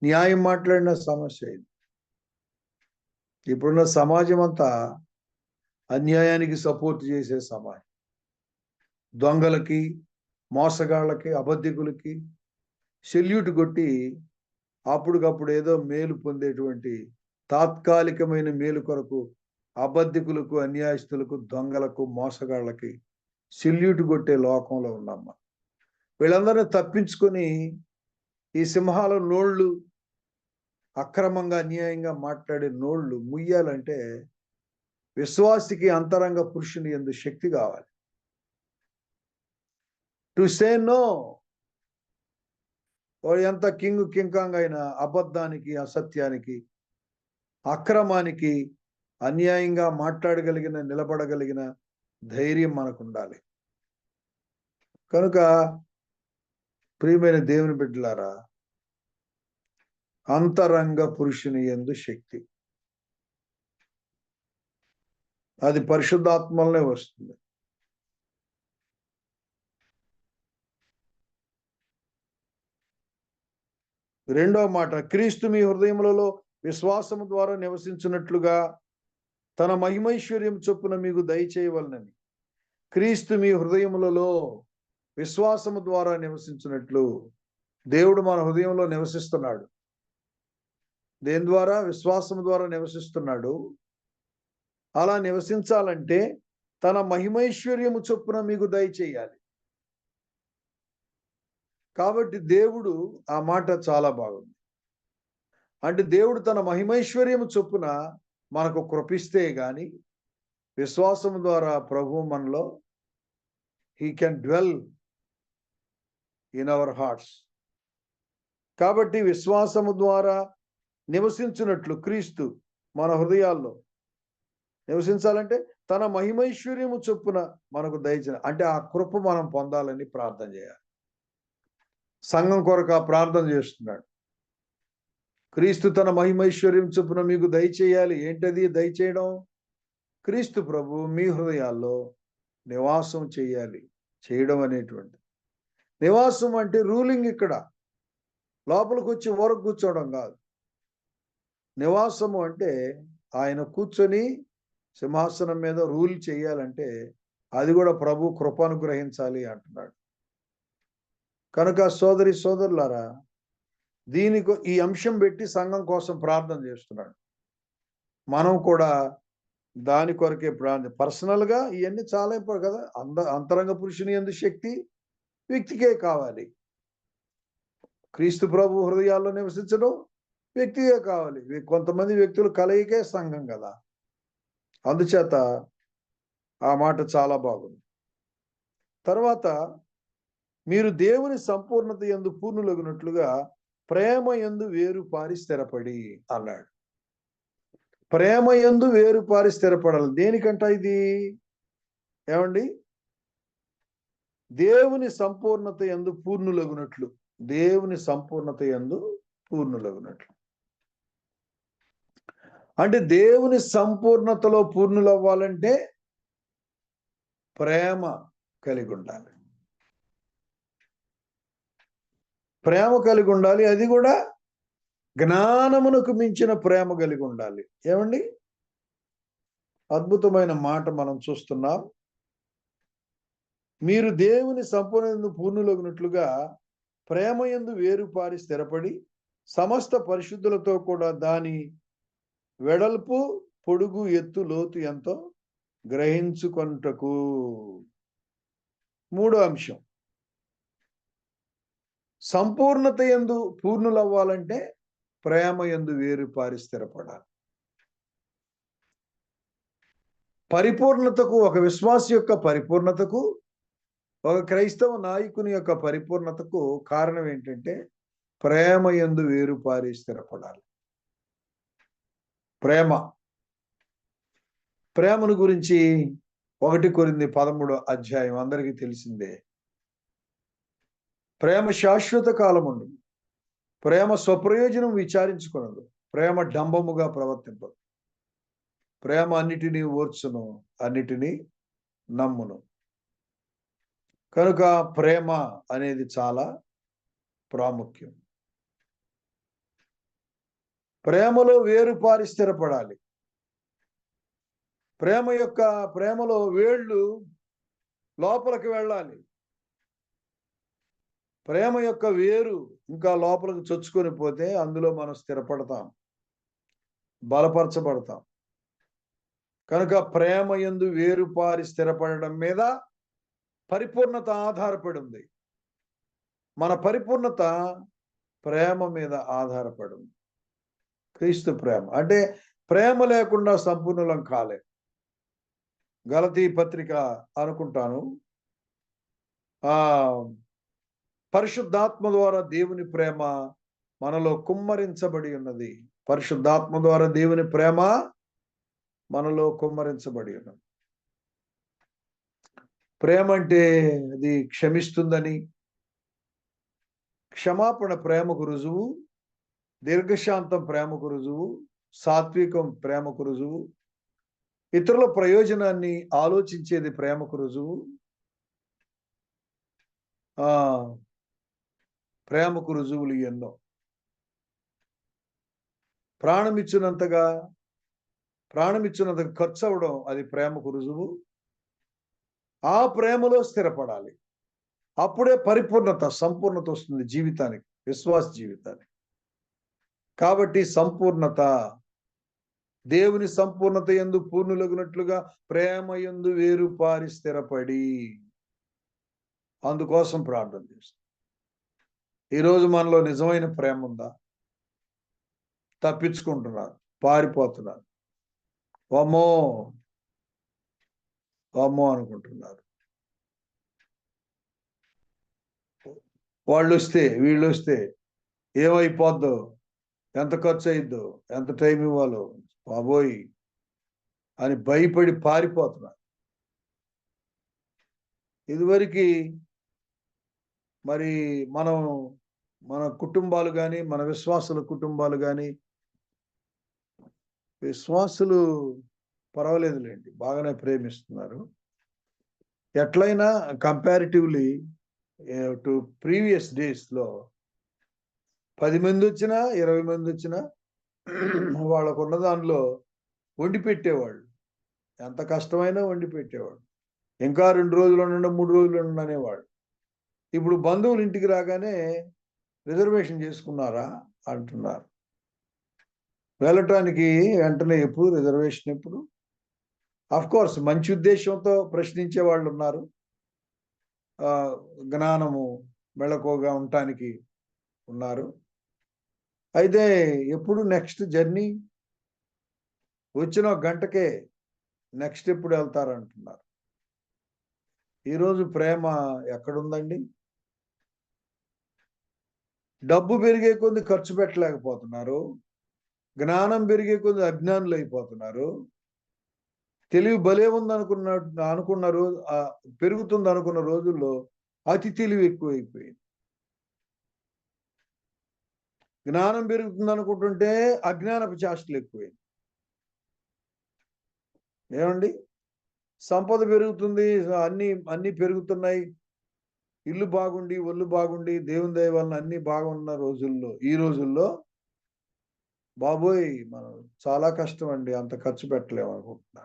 న్యాయం మాట్లాడిన సమస్య. ఇప్పుడున్న సమాజం అంతా అన్యాయానికి సపోర్ట్ చేసే సమాజం. దొంగలకి, మోసగాళ్ళకి, అబద్ధికులకి సెల్యూట్ కొట్టి అప్పటికప్పుడు ఏదో మేలు పొందేటువంటి తాత్కాలికమైన మేలు కొరకు అబద్ధికులకు, అన్యాయస్తులకు, దొంగలకు, మోసగాళ్ళకి సెల్యూట్ కొట్టే లోకంలో ఉన్నామ్మా. వీళ్ళందరినీ తప్పించుకొని ఈ సింహాల నోళ్ళు, అక్రమంగా అన్యాయంగా మాట్లాడే నోళ్ళు ముయ్యాలంటే విశ్వాసికి అంతరంగ పురుషుని యందు శక్తి కావాలి. To say no. వాడు ఎంత కింకాంగ్ అయినా అబద్ధానికి, అసత్యానికి, అక్రమానికి, అన్యాయంగా మాట్లాడగలిగిన, నిలబడగలిగిన ధైర్యం మనకు ఉండాలి. కనుక ప్రియమైన దేవుని బిడ్డలారా, అంతరంగ పురుషుని యందు శక్తి, అది పరిశుద్ధాత్మలనే వస్తుంది. రెండవ మాట, క్రీస్తు మీ హృదయములలో విశ్వాసము ద్వారా నివసించున్నట్లుగా తన మహిమైశ్వర్యం చొప్పున మీకు దయచేయవలనని. క్రీస్తు మీ హృదయములలో విశ్వాసము ద్వారా నివసించున్నట్లు. దేవుడు మన హృదయంలో నివసిస్తున్నాడు. దేని ద్వారా? విశ్వాసము ద్వారా నివసిస్తున్నాడు. అలా నివసించాలంటే తన మహిమైశ్వర్యము చొప్పున మీకు దయచేయాలి. కాబట్టి దేవుడు, ఆ మాట చాలా బాగుంది. అంటే దేవుడు తన మహిమైశ్వర్యము చొప్పున మనకు కృపిస్తే గాని విశ్వాసము ద్వారా ప్రభు మనలో he can dwell in our hearts. కాబట్టి విశ్వాసము ద్వారా నివసించున్నట్లు క్రీస్తు మన హృదయాల్లో నివసించాలంటే తన మహిమైశ్వర్యము చొప్పున మనకు దయచిన, అంటే ఆ కృప మనం పొందాలని ప్రార్థన చేయాలి. సంఘం కొరకు ఆ ప్రార్థన చేస్తున్నాడు. క్రీస్తు తన మహిమైశ్వర్యం చొప్పున మీకు దయచేయాలి. ఏంటది దయచేయడం? క్రీస్తు ప్రభు మీ హృదయాల్లో నివాసం చేయాలి. చేయడం అనేటువంటి నివాసం అంటే రూలింగ్. ఇక్కడ లోపలికి వచ్చి ఊరకు కూర్చోవడం కాదు. నివాసము అంటే ఆయన కూర్చొని సింహాసనం మీద రూల్ చేయాలంటే అది కూడా ప్రభు కృప అనుగ్రహించాలి అంటున్నాడు. కనుక సోదరి సోదరులారా, దీనికి ఈ అంశం పెట్టి సంఘం కోసం ప్రార్థన చేస్తున్నాడు. మనం కూడా దాని కొరకే ప్రార్థన. పర్సనల్ గా ఇవన్నీ చాలా ఇంపార్టెంట్ కదా. అంతరంగ పురుషుని యందు శక్తి వ్యక్తికే కావాలి. క్రీస్తు ప్రభు హృదయాల్లో నివసించడం వ్యక్తిగా కావాలి. కొంతమంది వ్యక్తులు కలయికే సంఘం కదా. అందుచేత ఆ మాట చాలా బాగుంది. తర్వాత మీరు దేవుని సంపూర్ణత యందు పూర్ణులగునట్లుగా ప్రేమ యందు వేరుపారి స్థిరపడి అన్నాడు. ప్రేమ యందు వేరుపారి స్థిరపడాలి. దేనికంట ఇది? ఏమండి? దేవుని సంపూర్ణత యందు పూర్ణులగునట్లు. దేవుని సంపూర్ణత యందు పూర్ణులగునట్లు. అంటే దేవుని సంపూర్ణతలో పూర్ణులవ్వాలంటే ప్రేమ కలిగి ఉండాలి. ప్రేమ కలిగి ఉండాలి. అది కూడా జ్ఞానమునకు మించిన ప్రేమ కలిగి ఉండాలి. ఏమండి? అద్భుతమైన మాట మనం చూస్తున్నాం. మీరు దేవుని సంపూర్ణ పూర్ణులగునట్లుగా ప్రేమ యందు వేరుపారి స్థిరపడి సమస్త పరిశుద్ధులతో కూడా దాని వెడల్పు, పొడుగు, ఎత్తు, లోతు ఎంతో గ్రహించుకొనుటకు. మూడో అంశం, సంపూర్ణత యందు పూర్ణులవ్వాలంటే ప్రేమ యందు వేరుపారి స్థిరపడాలి. పరిపూర్ణతకు, ఒక విశ్వాసి యొక్క పరిపూర్ణతకు, ఒక క్రైస్తవ నాయకుని యొక్క పరిపూర్ణతకు కారణం ఏంటంటే ప్రేమ యందు వేరుపారి స్థిరపడాలి. ప్రేమను గురించి 1 కొరింథీ 13వ అధ్యాయం అందరికీ తెలిసిందే. ప్రేమ శాశ్వత కాలముండు, ప్రేమ స్వప్రయోజనం విచారించుకొనదు, ప్రేమ డంబముగా ప్రవర్తింపదు, ప్రేమ అన్నిటినీ ఓర్చును, అన్నిటినీ నమ్మును. కనుక ప్రేమ అనేది చాలా ప్రాముఖ్యం. ప్రేమలో వేరుపారి స్థిరపడాలి. ప్రేమలో వేళ్ళు లోపలికి వెళ్ళాలి. ప్రేమ యొక్క వేరు ఇంకా లోపలికి చొచ్చుకొని పోతే అందులో మనం స్థిరపడతాం, బలపరచబడతాం. కనుక ప్రేమ యందు వేరుపారి స్థిరపడడం మీద పరిపూర్ణత ఆధారపడి ఉంది. మన పరిపూర్ణత ప్రేమ మీద ఆధారపడి ఉంది. క్రీస్తు ప్రేమ అంటే ప్రేమ లేకుండా సంపూర్ణులం కాలే. గలతీ పత్రిక అనుకుంటాను, పరిశుద్ధాత్మ ద్వారా దేవుని ప్రేమ మనలో కుమ్మరించబడి ఉన్నది. పరిశుద్ధాత్మ ద్వారా దేవుని ప్రేమ మనలో కుమ్మరించబడి ఉన్నది. ప్రేమ అంటే అది క్షమిస్తుందని, క్షమాపణ ప్రేమకు రుజువు, దీర్ఘశాంతం ప్రేమకు రుజువు, సాత్వికం ప్రేమకు రుజువు, ఇతరుల ప్రయోజనాన్ని ఆలోచించేది ప్రేమకు రుజువు, ప్రేమకు రుజువులు ఎన్నో. ప్రాణమిచ్చినంతగా ఖర్చు అవడం అది ప్రేమకు రుజువు. ఆ ప్రేమలో స్థిరపడాలి. అప్పుడే పరిపూర్ణత, సంపూర్ణత వస్తుంది జీవితానికి, విశ్వాస జీవితానికి. కాబట్టి సంపూర్ణత, దేవుని సంపూర్ణత యందు పూర్ణులగునట్లుగా ప్రేమ యందు వేరుపారి స్థిరపడి, అందుకోసం ప్రార్థన చేస్తాం. ఈరోజు మనలో నిజమైన ప్రేమ ఉందా? తప్పించుకుంటున్నారు, పారిపోతున్నారు, వమ్మో అనుకుంటున్నారు. వాళ్ళు వస్తే వీళ్ళు వస్తే ఏమైపోద్దో, ఎంత ఖర్చు అయిద్దో, ఎంత టైం ఇవ్వాలో బాబోయ్ అని భయపడి పారిపోతున్నారు. ఇదివరకు మరి మన కుటుంబాలు కానీ, మన విశ్వాసుల కుటుంబాలు కానీ, విశ్వాసులు పర్వాలేదులేండి, బాగానే ప్రేమిస్తున్నారు. ఎట్లయినా కంపారిటివ్లీ టు ప్రీవియస్ డేస్లో 10 మంది వచ్చినా 20 మంది వచ్చినా వాళ్ళకున్న దానిలో వండి పెట్టేవాళ్ళు. ఎంత కష్టమైనా వండి పెట్టేవాడు. ఇంకా 2 రోజులు ఉండండి, 3 రోజులు ఉండండి అనేవాడు. ఇప్పుడు బంధువులు ఇంటికి రాగానే రిజర్వేషన్ చేసుకున్నారా అంటున్నారు. వెళ్ళటానికి వెంటనే ఎప్పుడు రిజర్వేషన్ ఎప్పుడు? అఫ్ కోర్స్ మంచి ఉద్దేశంతో ప్రశ్నించే వాళ్ళు ఉన్నారు, జ్ఞానము మెళకువగా ఉండటానికి ఉన్నారు. అయితే ఎప్పుడు నెక్స్ట్ జర్నీ? వచ్చిన గంటకే నెక్స్ట్ ఎప్పుడు వెళ్తారంటున్నారు. ఈరోజు ప్రేమ ఎక్కడుందండి? డబ్బు పెరిగే కొద్ది ఖర్చు పెట్టలేకపోతున్నారు, జ్ఞానం పెరిగే కొద్ది అజ్ఞానులు అయిపోతున్నారు, తెలివి భలే ఉంది అనుకున్న రోజు పెరుగుతుంది అనుకున్న రోజుల్లో అతి తెలివి ఎక్కువైపోయింది. జ్ఞానం పెరుగుతుంది అనుకుంటుంటే అజ్ఞానపు చేష్టలు ఎక్కువైంది. ఏమండి, సంపద పెరుగుతుంది, అన్ని పెరుగుతున్నాయి, ఇల్లు బాగుండి ఒళ్ళు బాగుండి దేవుని దయ వలన అన్ని బాగున్న రోజుల్లో, ఈ రోజుల్లో బాబోయ్ మనం చాలా కష్టం అండి, అంత ఖర్చు పెట్టలేము అనుకుంటున్నా.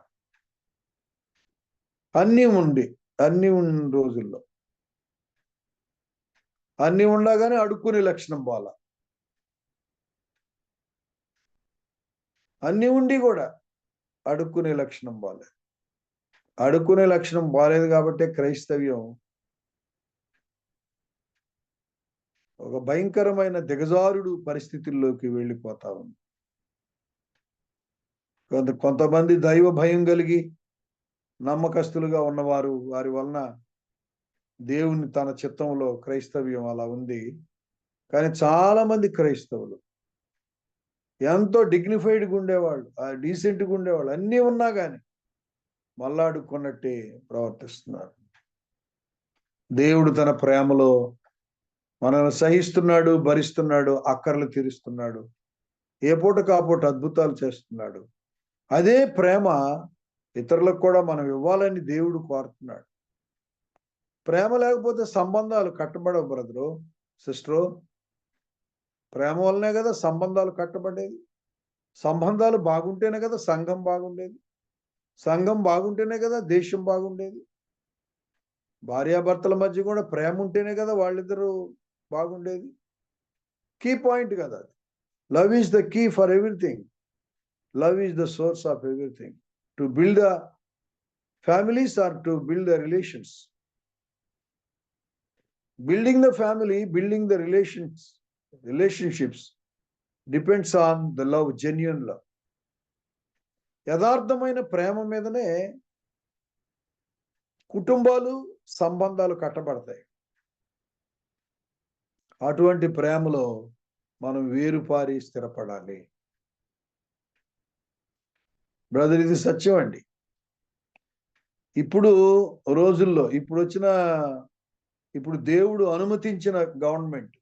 అన్నీ ఉన్న రోజుల్లో అన్నీ ఉండగానే అడుక్కునే లక్షణం బాల, అన్నీ ఉండి కూడా అడుక్కునే లక్షణం బాలేదు. అడుక్కునే లక్షణం బాలేదు కాబట్టి క్రైస్తవ్యం ఒక భయంకరమైన దిగజారుడు పరిస్థితుల్లోకి వెళ్ళిపోతా ఉంది. కొంతమంది దైవ భయం కలిగి నమ్మకస్తులుగా ఉన్నవారు, వారి వలన దేవుని తన చిత్తంలో క్రైస్తవ్యం అలా ఉంది. కానీ చాలా మంది క్రైస్తవులు ఎంతో డిగ్నిఫైడ్గా ఉండేవాళ్ళు, డీసెంట్గా ఉండేవాళ్ళు, అన్నీ ఉన్నా కానీ మళ్ళా అడుక్కున్నట్టే ప్రవర్తిస్తున్నారు. దేవుడు తన ప్రేమలో మనల్ని సహిస్తున్నాడు, భరిస్తున్నాడు, అక్కర్లు తీరుస్తున్నాడు, ఏ పూట కాపూట అద్భుతాలు చేస్తున్నాడు. అదే ప్రేమ ఇతరులకు కూడా మనం ఇవ్వాలని దేవుడు కోరుతున్నాడు. ప్రేమ లేకపోతే సంబంధాలు కట్టబడవు బ్రదరు, సిస్టరు. ప్రేమ వల్లనే కదా సంబంధాలు కట్టబడేది. సంబంధాలు బాగుంటేనే కదా సంఘం బాగుండేది. సంఘం బాగుంటేనే కదా దేశం బాగుండేది. భార్యాభర్తల మధ్య కూడా ప్రేమ ఉంటేనే కదా వాళ్ళిద్దరూ బాగుండేది. కీ పాయింట్ కదా అది. Love is the key for everything. Love is the source of everything. To build the families or to build the relations. Building the family, building the relationships depends on the love, genuine love. యథార్థమైన ప్రేమ మీదనే కుటుంబాలు, సంబంధాలు కట్టబడతాయి. అటువంటి ప్రేమలో మనం వేరుపారి స్థిరపడాలి. Brother, ఇది సత్యం అండి. ఇప్పుడు రోజుల్లో ఇప్పుడు దేవుడు అనుమతించిన గవర్నమెంట్,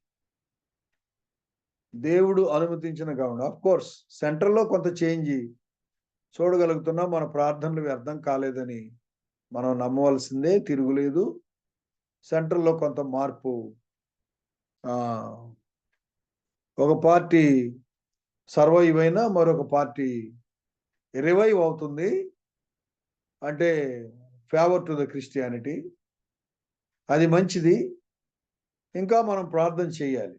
ఆఫ్ కోర్స్ సెంట్రల్లో కొంత చేంజ్ చూడగలుగుతున్నాం. మన ప్రార్థనలు వ్యర్థం కాలేదని మనం నమ్మవలసిందే, తిరుగులేదు. సెంట్రల్లో కొంత మార్పు, ఒక పార్టీ సర్వైవ్ అయినా మరొక పార్టీ రివైవ్ అవుతుంది, అంటే ఫేవర్ టు ద క్రిస్టియానిటీ. అది మంచిది. ఇంకా మనం ప్రార్థన చేయాలి.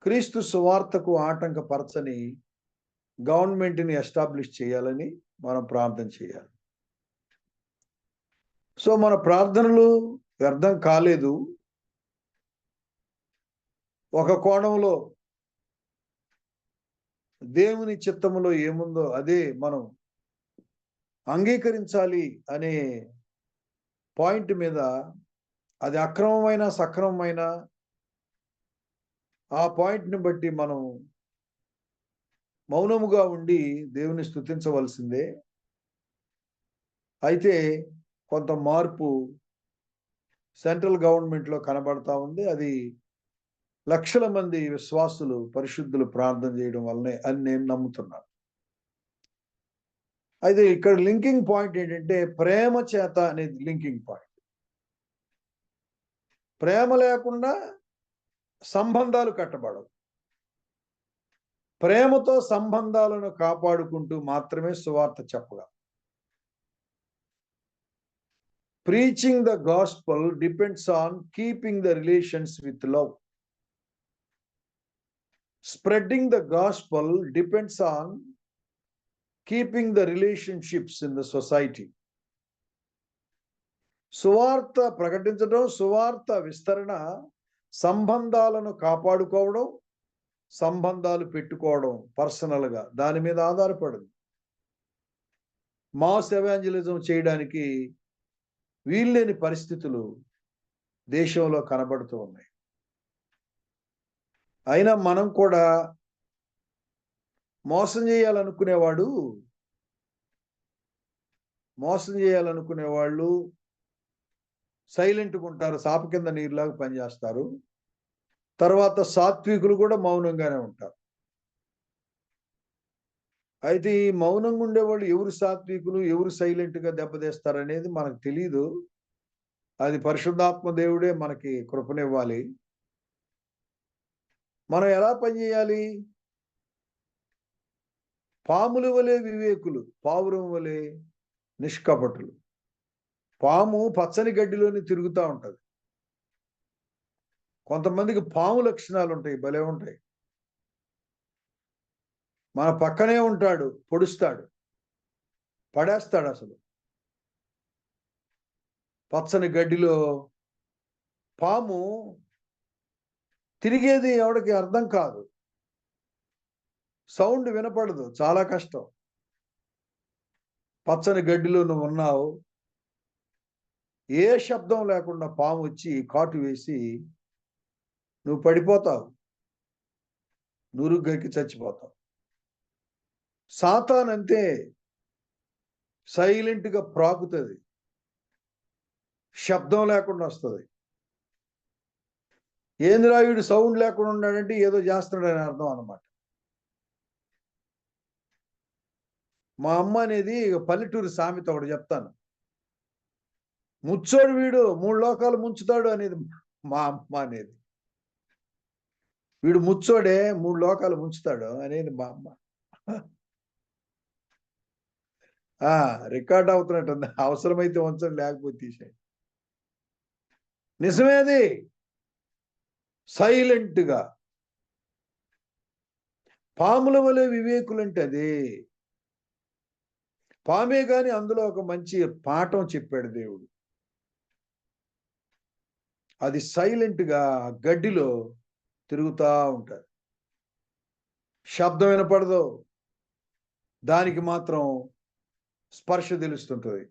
క్రీస్తు సువార్తకు ఆటంకపరచని గవర్నమెంట్ని ఎస్టాబ్లిష్ చేయాలని మనం ప్రార్థన చేయాలి. సో మన ప్రార్థనలు వ్యర్థం కాలేదు. ఒక కోణంలో దేవుని చిత్తములో ఏముందో అదే మనం అంగీకరించాలి అనే పాయింట్ మీద, అది అక్రమమైన సక్రమమైన ఆ పాయింట్ని బట్టి మనం మౌనముగా ఉండి దేవుని స్తుతించవలసిందే. అయితే కొంత మార్పు సెంట్రల్ గవర్నమెంట్లో కనబడతా ఉంది. అది లక్షల మంది విశ్వాసులు, పరిశుద్ధులు ప్రార్థన చేయడం వల్లనే అని నేను నమ్ముతున్నాను. అయితే ఇక్కడ లింకింగ్ పాయింట్ ఏంటంటే ప్రేమ చేత అనేది లింకింగ్ పాయింట్. ప్రేమ లేకుండా సంబంధాలు కట్టబడవు. ప్రేమతో సంబంధాలను కాపాడుకుంటూ మాత్రమే సువార్త చెప్పగలం. Preaching the gospel depends on keeping the relations with love. Spreading the gospel depends on keeping the relationships in the society. సువార్త ప్రకటించడం, సువార్త విస్తరణ సంబంధాలను కాపాడుకోవడం, సంబంధాలు పెట్టుకోవడం పర్సనల్గా దాని మీద ఆధారపడింది. మాస్ ఎవాంజలిజం చేయడానికి వీల్లేని పరిస్థితులు దేశంలో కనబడుతూ ఉన్నాయి. అయినా మనం కూడా మోసం చేయాలనుకునేవాడు మోసం చేయాలనుకునే వాళ్ళు సైలెంట్గా ఉంటారు, సాప కింద నీరులాగా పనిచేస్తారు. తర్వాత సాత్వికులు కూడా మౌనంగానే ఉంటారు. అయితే ఈ మౌనంగా ఉండేవాళ్ళు ఎవరు సాత్వికులు, ఎవరు సైలెంట్గా దెబ్బతీస్తారనేది మనకు తెలియదు. అది పరిశుద్ధాత్మ దేవుడే మనకి కృపనివ్వాలి. మనం ఎలా పనిచేయాలి? పాముల వలె వివేకులు, పావురం వలె నిష్కపటులు. పాము పచ్చని గడ్డిలోని తిరుగుతూ ఉంటది. కొంతమందికి పాము లక్షణాలు ఉంటాయి, భలే ఉంటాయి. మన పక్కనే ఉంటాడు, పొడుస్తాడు, పడేస్తాడు. అసలు పచ్చని గడ్డిలో పాము తిరిగేది ఎవడికి అర్థం కాదు, సౌండ్ వినపడదు, చాలా కష్టం. పచ్చని గడ్డిలో నువ్వు ఉన్నావు, ఏ శబ్దం లేకుండా పాము వచ్చి కాటు వేసి నువ్వు పడిపోతావు, నురుగెక్కి చచ్చిపోతావు. సాతాన్ అంతే, సైలెంట్గా ప్రాకుతుంది, శబ్దం లేకుండా వస్తుంది. ఏందిరా వీడు సౌండ్ లేకుండా ఉన్నాడంటే ఏదో చేస్తున్నాడని అర్థం అన్నమాట. మా అమ్మ అనేది పల్లెటూరు సామెత ఒకటి చెప్తాను. ముచ్చోడు వీడు 3 లోకాలు ముంచుతాడు అనేది మా అమ్మ అనేది. వీడు ముచ్చోడే 3 లోకాలు ముంచుతాడు అనేది మా అమ్మ. రికార్డ్ అవుతున్నట్టుంది, అవసరమైతే ఉంచండి, లేకపోతే తీసేయండి. నిజమేది. సైలెంట్గా పాముల వలె వివేకులంటే అదే. పామే గాని అందులో ఒక మంచి పాఠం చెప్పాడు దేవుడు. అది సైలెంట్గా గడ్డిలో తిరుగుతూ ఉంటారు, శబ్దం వినపడదు, దానికి మాత్రం స్పర్శ తెలుస్తుంటుంది.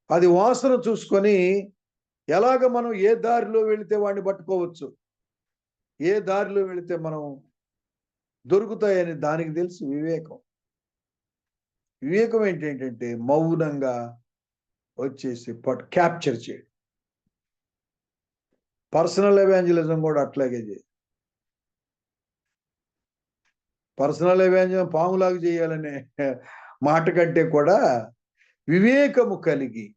అది వాసన చూసుకొని ఎలాగ మనం ఏ దారిలో వెళితే వాడిని పట్టుకోవచ్చు, ఏ దారిలో వెళితే మనం దొరుకుతాయని దానికి తెలుసు. వివేకం ఏంటంటే మౌనంగా వచ్చేసి క్యాప్చర్ చేయడం. పర్సనల్ ఎవాంజలిజం కూడా అట్లాగే చేయాలి. పర్సనల్ ఎవాంజలిజం పాములాగా చేయాలనే మాట కంటే కూడా వివేకము కలిగి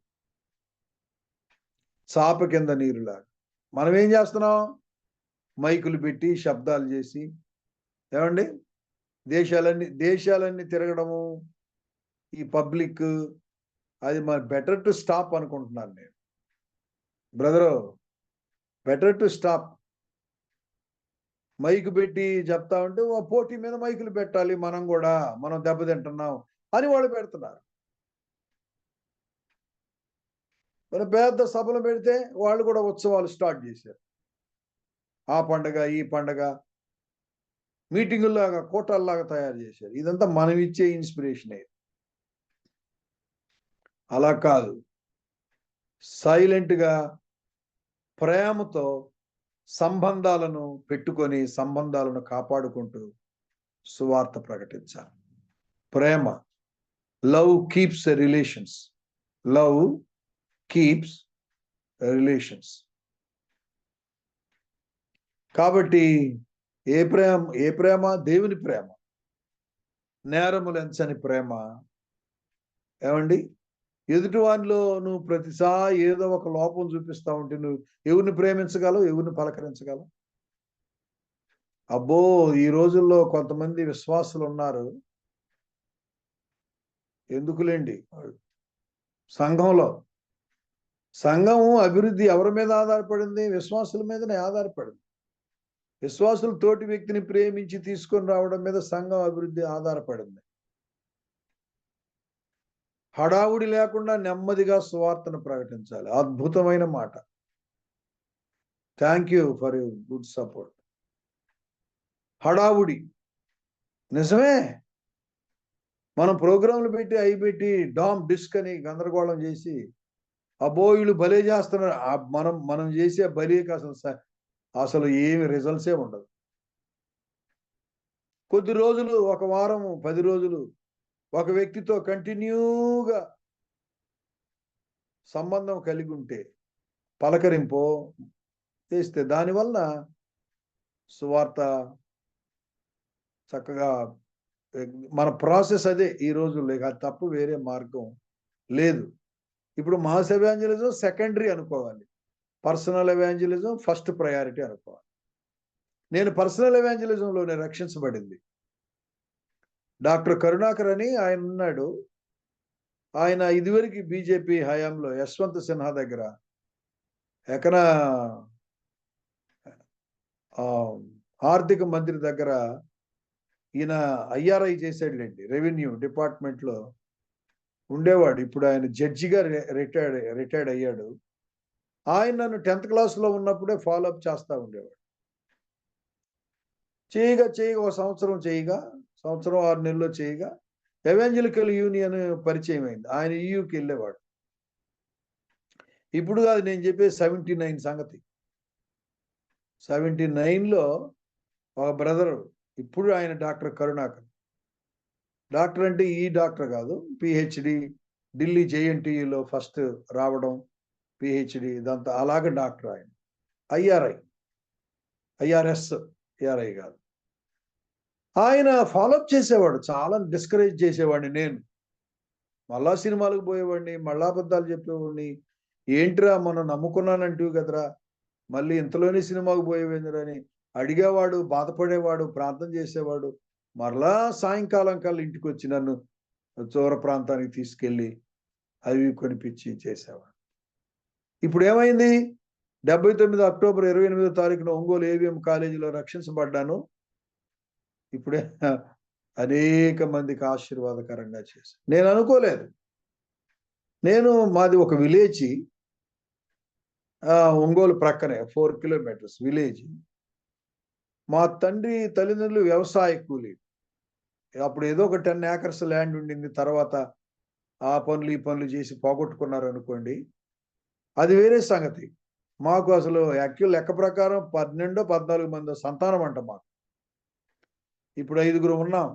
చాప కింద నీరులాగా. మనం ఏం చేస్తున్నాం? మైకులు పెట్టి శబ్దాలు చేసి, ఏమండి, దేశాలన్నీ తిరగడము, ఈ పబ్లిక్, అది మరి బెటర్ టు స్టాప్ అనుకుంటున్నాను నేను. Brother, better to stop. Mic పెట్టి చెప్తా ఉంటే పోటీ మీద మైకులు పెట్టాలి, మనం దెబ్బతింటున్నాం అని వాళ్ళు పెడుతున్నారు. మరి పెద్ద సభలు పెడితే వాళ్ళు కూడా ఉత్సవాలు స్టార్ట్ చేశారు. ఆ పండగ ఈ పండగ మీటింగుల్లాగా కోటల్లాగా తయారు చేశారు. ఇదంతా మనం ఇచ్చే ఇన్స్పిరేషనే. అలా కాదు, సైలెంట్గా ప్రేమతో సంబంధాలను పెట్టుకొని సంబంధాలను కాపాడుకుంటూ సువార్త ప్రకటించాలి. ప్రేమ, love keeps relations. Love keeps relations. కాబట్టి ఏ ప్రేమ? దేవుని ప్రేమ, నేరములెంచని ప్రేమ. ఏమండి, ఎదుటి వారిలో నువ్వు ప్రతిసారి ఏదో ఒక లోపం చూపిస్తా ఉంటే నువ్వు ఎవరిని ప్రేమించగలవు, ఎవరిని పలకరించగలవు? అబ్బో, ఈ రోజుల్లో కొంతమంది విశ్వాసులు ఉన్నారు, ఎందుకులేండి, సంఘం అభివృద్ధి ఎవరి మీద ఆధారపడింది? విశ్వాసుల మీదనే ఆధారపడింది. విశ్వాసులు తోటి వ్యక్తిని ప్రేమించి తీసుకొని రావడం మీద సంఘం అభివృద్ధి ఆధారపడింది. హడావుడి లేకుండా నెమ్మదిగా సువార్తను ప్రకటించాలి. అద్భుతమైన మాట. Thank you for your good support. హడావుడి నిజమే. మనం ప్రోగ్రాంలు పెట్టి అవి పెట్టి డిస్క్ అని గందరగోళం చేసి అబ్బో వీళ్ళు బలే చేస్తున్నారు. మనం చేసే బలికి అసలు అసలు ఏమి రిజల్ట్సే ఉండదు. కొద్ది రోజులు, ఒక వారము, 10 రోజులు ఒక వ్యక్తితో కంటిన్యూగా సంబంధం కలిగి ఉంటే, పలకరింపో చేస్తే దానివల్ల సువార్త చక్కగా మన ప్రాసెస్ అదే ఈ రోజుల్లో. అది తప్ప వేరే మార్గం లేదు. ఇప్పుడు మాస్ ఎవాంజలిజం సెకండరీ అనుకోవాలి, పర్సనల్ ఎవాంజలిజం ఫస్ట్ ప్రయారిటీ అనుకోవాలి. నేను పర్సనల్ ఎవాంజలిజంలోనే రక్షించబడింది. డాక్టర్ కరుణాకర్ అని ఆయన ఉన్నాడు. ఆయన ఇదివరకు బీజేపీ హయాంలో యశ్వంత్ సిన్హా దగ్గర ఎక్కడ ఆర్థిక మంత్రి దగ్గర ఈయన ఐఆర్ఐ చేసాడులేండి, రెవెన్యూ డిపార్ట్మెంట్లో ఉండేవాడు. ఇప్పుడు ఆయన జడ్జిగా రిటైర్డ్ అయ్యాడు. ఆయన నన్ను 10th క్లాస్లో ఉన్నప్పుడే ఫాలోఅప్ చేస్తూ ఉండేవాడు. చేయగా ఒక సంవత్సరం 6 నెలల్లో చేయగా ఎవాంజలికల్ యూనియన్ పరిచయం అయింది. ఆయన ఈయూకి వెళ్ళేవాడు. ఇప్పుడు కాదు నేను చెప్పేది 79 సంగతి. 79లో ఒక బ్రదరు, ఇప్పుడు ఆయన డాక్టర్ కరుణాకర్. డాక్టర్ అంటే ఈ డాక్టర్ కాదు, పిహెచ్డి, ఢిల్లీ జేఎన్టీయూలో ఫస్ట్ రావడం, పిహెచ్డి ఇదంతా అలాగే డాక్టర్. ఆయన ఐఆర్ఎస్ కాదు. ఆయన ఫాలోఅప్ చేసేవాడు, చాలా డిస్కరేజ్ చేసేవాడిని నేను. మళ్ళా సినిమాలకు పోయేవాడిని, మళ్ళా అబద్ధాలు చెప్పేవాడిని. ఏంట్రా మనం నమ్ముకున్నానంటూ కదరా, మళ్ళీ ఇంతలోనే సినిమాకు పోయేవేందిరా అని అడిగేవాడు, బాధపడేవాడు, ప్రార్థన చేసేవాడు. మరలా సాయంకాలం కల్లా ఇంటికి వచ్చి నన్ను దూర ప్రాంతానికి తీసుకెళ్ళి అవి కొనిపించి చేసేవాడు. ఇప్పుడు ఏమైంది? 79 అక్టోబర్ 28వ తారీఖున ఒంగోలు ఏవిఎం కాలేజీలో రక్షించబడ్డాను. ఇప్పుడే అనేక మందికి ఆశీర్వాదకరంగా చేశాను. నేను అనుకోలేదు. మాది ఒక విలేజ్, ఒంగోలు ప్రక్కనే 4 కిలోమీటర్స్ విలేజ్. మా తండ్రి తల్లిదండ్రులు వ్యవసాయ కూలీ. అప్పుడు ఏదో ఒక 10 acres ల్యాండ్ ఉండింది. తర్వాత ఆ పనులు ఈ పనులు చేసి పోగొట్టుకున్నారు అనుకోండి, అది వేరే సంగతి. మాకు అసలు యాక్చువల్ లెక్క ప్రకారం 12-14 మంది సంతానం అంట మాకు. ఇప్పుడు 5గురు ఉన్నాం.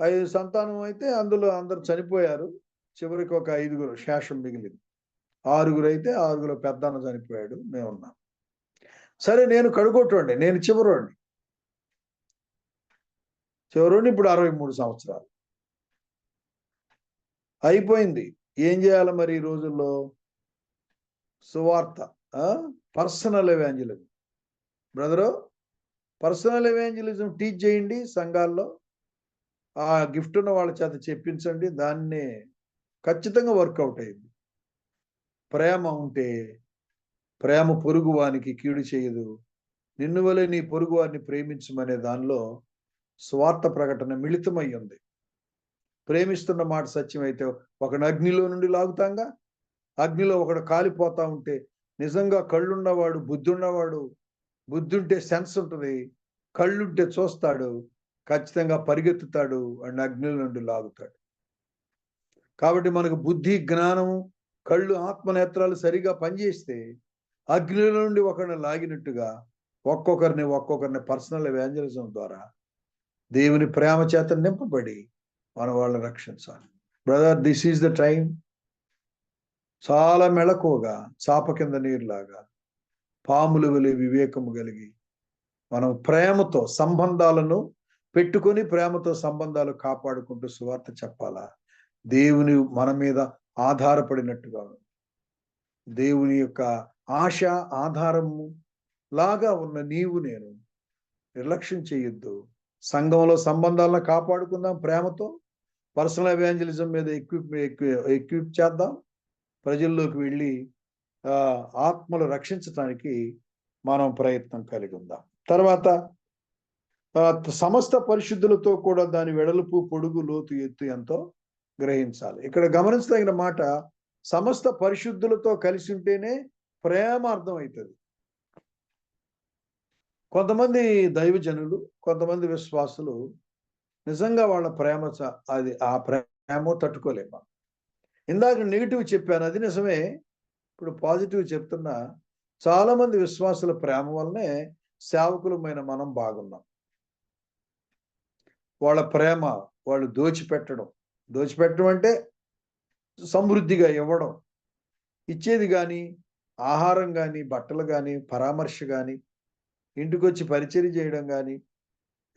5 సంతానం అయితే అందులో అందరు చనిపోయారు. చివరికి ఒక 5గురు శేషం మిగిలింది. 6గురు అయితే 6గురు పెద్దన్న చనిపోయాడు, మేము ఉన్నాం. సరే, నేను కడుగొట్టండి, నేను చివరోడిని. ఇప్పుడు 63 సంవత్సరాలు అయిపోయింది. ఏం చేయాలి మరి ఈ రోజుల్లో? సువార్త, personal evangelism. Brother, personal evangelism teach చేయండి సంఘాల్లో. ఆ గిఫ్ట్ ఉన్న వాళ్ళ చేత చెప్పించండి. దాన్నే ఖచ్చితంగా వర్కౌట్ అయింది. ప్రేమ ఉంటే, ప్రేమ పొరుగువానికి కీడు చేయదు, నిన్ను వలె నీ పొరుగువారిని ప్రేమించమనే దానిలో స్వార్థ ప్రకటన మిళితమై ఉంది. ప్రేమిస్తున్న మాట సత్యం అయితే ఒకడు అగ్నిలో నుండి లాగుతాంగా. అగ్నిలో ఒకడు కాలిపోతా ఉంటే నిజంగా కళ్ళున్నవాడు, బుద్ధి ఉంటే సెన్స్ ఉంటుంది, కళ్ళుంటే చూస్తాడు, ఖచ్చితంగా పరిగెత్తుతాడు, అండ్ అగ్నిలో నుండి లాగుతాడు. కాబట్టి మనకు బుద్ధి, జ్ఞానము, కళ్ళు, ఆత్మనేత్రాలు సరిగా పనిచేస్తే అగ్నిలో నుండి ఒకరిని లాగినట్టుగా ఒక్కొక్కరిని పర్సనల్ ఎవాంజలిజం ద్వారా దేవుని ప్రేమ చేత నింపబడి మన వాళ్ళని రక్షించాలి. Brother, this is the time. చాలా మెళకువగా, చాప కింద నీరులాగా, పాములు వలె వివేకము కలిగి మనం ప్రేమతో సంబంధాలను పెట్టుకొని, ప్రేమతో సంబంధాలు కాపాడుకుంటూ సువార్త చెప్పాలా. దేవుని మన మీద ఆధారపడినట్టుగా, దేవుని యొక్క ఆశ ఆధారము లాగా ఉన్న నీవు నేను నిర్లక్ష్యం చేయొద్దు. సంఘంలో సంబంధాలను కాపాడుకుందాం ప్రేమతో. పర్సనల్ ఎవాంజలిజం మీద ఎక్విప్ చేద్దాం. ప్రజల్లోకి వెళ్ళి ఆత్మలు రక్షించడానికి మనం ప్రయత్నం కలిగి ఉందాం. తర్వాత సమస్త పరిశుద్ధులతో కూడా దాని వెడల్పు, పొడుగు, లోతు, ఎత్తు ఎంతో గ్రహించాలి. ఇక్కడ గమనించదగిన మాట, సమస్త పరిశుద్ధులతో కలిసి ఉంటేనే ప్రేమ అర్థం అవుతుంది. కొంతమంది దైవజనులు, కొంతమంది విశ్వాసులు నిజంగా వాళ్ళ ప్రేమ ఆ ప్రేమ తట్టుకోలేము. ఇందాక నెగిటివ్ చెప్పాను, అది నిజమే. ఇప్పుడు పాజిటివ్ చెప్తున్నా. చాలా మంది విశ్వాసుల ప్రేమ వల్లనే సేవకులమైన మనం బాగున్నాం. వాళ్ళ ప్రేమ వాళ్ళు దోచిపెట్టడం అంటే సమృద్ధిగా ఇవ్వడం, ఇచ్చేది కానీ, ఆహారం కానీ, బట్టలు కానీ, పరామర్శ కానీ, ఇంటికొచ్చి పరిచర్య చేయడం కానీ,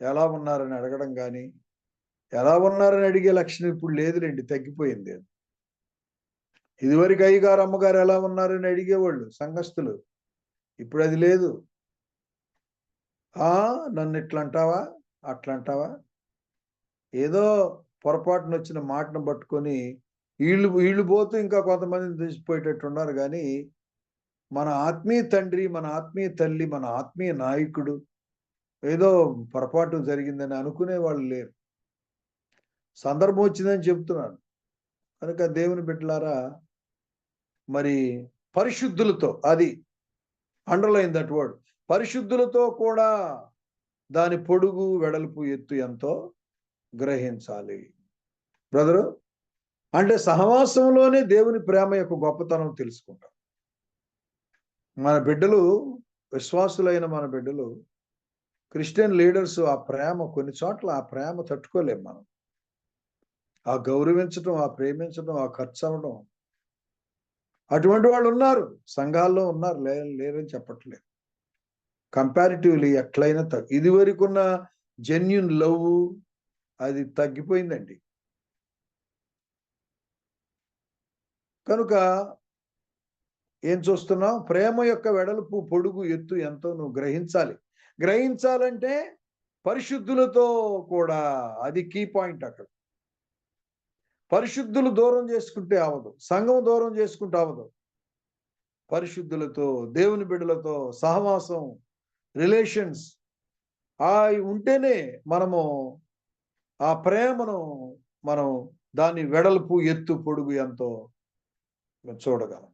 ఎలా ఉన్నారని అడగడం కానీ, ఎలా ఉన్నారని అడిగే లక్షణం ఇప్పుడు లేదులేండి, తగ్గిపోయింది. ఇదివరకు అయ్యగారు అమ్మగారు ఎలా ఉన్నారని అడిగేవాళ్ళు సంఘస్థులు, ఇప్పుడు అది లేదు. నన్ను ఇట్లా అంటావా, అట్లా అంటావా, ఏదో పొరపాటున వచ్చిన మాటను పట్టుకొని వీళ్ళు పోతూ ఇంకా కొంతమందిని తీసిపోయేటట్టు ఉన్నారు. కానీ మన ఆత్మీయ తండ్రి, మన ఆత్మీయ తల్లి, మన ఆత్మీయ నాయకుడు ఏదో పొరపాటు జరిగిందని అనుకునే వాళ్ళు లేరు. సందర్భం వచ్చిందని చెప్తున్నాను. కనుక దేవుని బిడ్డలారా, మరి పరిశుద్ధులతో, అది అండర్లైన్ దట్ వర్డ్, పరిశుద్ధులతో కూడా దాని పొడుగు వెడల్పు ఎత్తు ఎంతో గ్రహించాలి. బ్రదరు, అంటే సహవాసంలోనే దేవుని ప్రేమ యొక్క గొప్పతనం తెలుసుకుంటాం. మన బిడ్డలు, విశ్వాసులైన మన బిడ్డలు, క్రిస్టియన్ లీడర్స్ ఆ ప్రేమ, కొన్ని చోట్ల ఆ ప్రేమ తట్టుకోలేం మనం. ఆ గౌరవించడం, ఆ ప్రేమించడం, ఆ ఖర్చు అవ్వడం, అటువంటి వాళ్ళు ఉన్నారు, సంఘాల్లో ఉన్నారు, లేరని చెప్పట్లేదు. కంపారిటివ్లీ ఎట్లయినా ఇదివరకున్న జెన్యూన్ లవ్ అది తగ్గిపోయిందండి. కనుక ఏం చూస్తున్నాం? ప్రేమ యొక్క వెడల్పు, పొడుగు, ఎత్తు ఎంతో నువ్వు గ్రహించాలంటే పరిశుద్ధులతో కూడా, అది కీ పాయింట్. అక్కడ పరిశుద్ధులు దూరం చేసుకుంటే అవదు, సంఘం దూరం చేసుకుంటే అవదు. పరిశుద్ధులతో, దేవుని బిడ్డలతో సహవాసం, రిలేషన్స్ ఉంటేనే మనము ఆ ప్రేమను మనం దాని వెడల్పు, ఎత్తు, పొడుగు ఎంతో చూడగలం.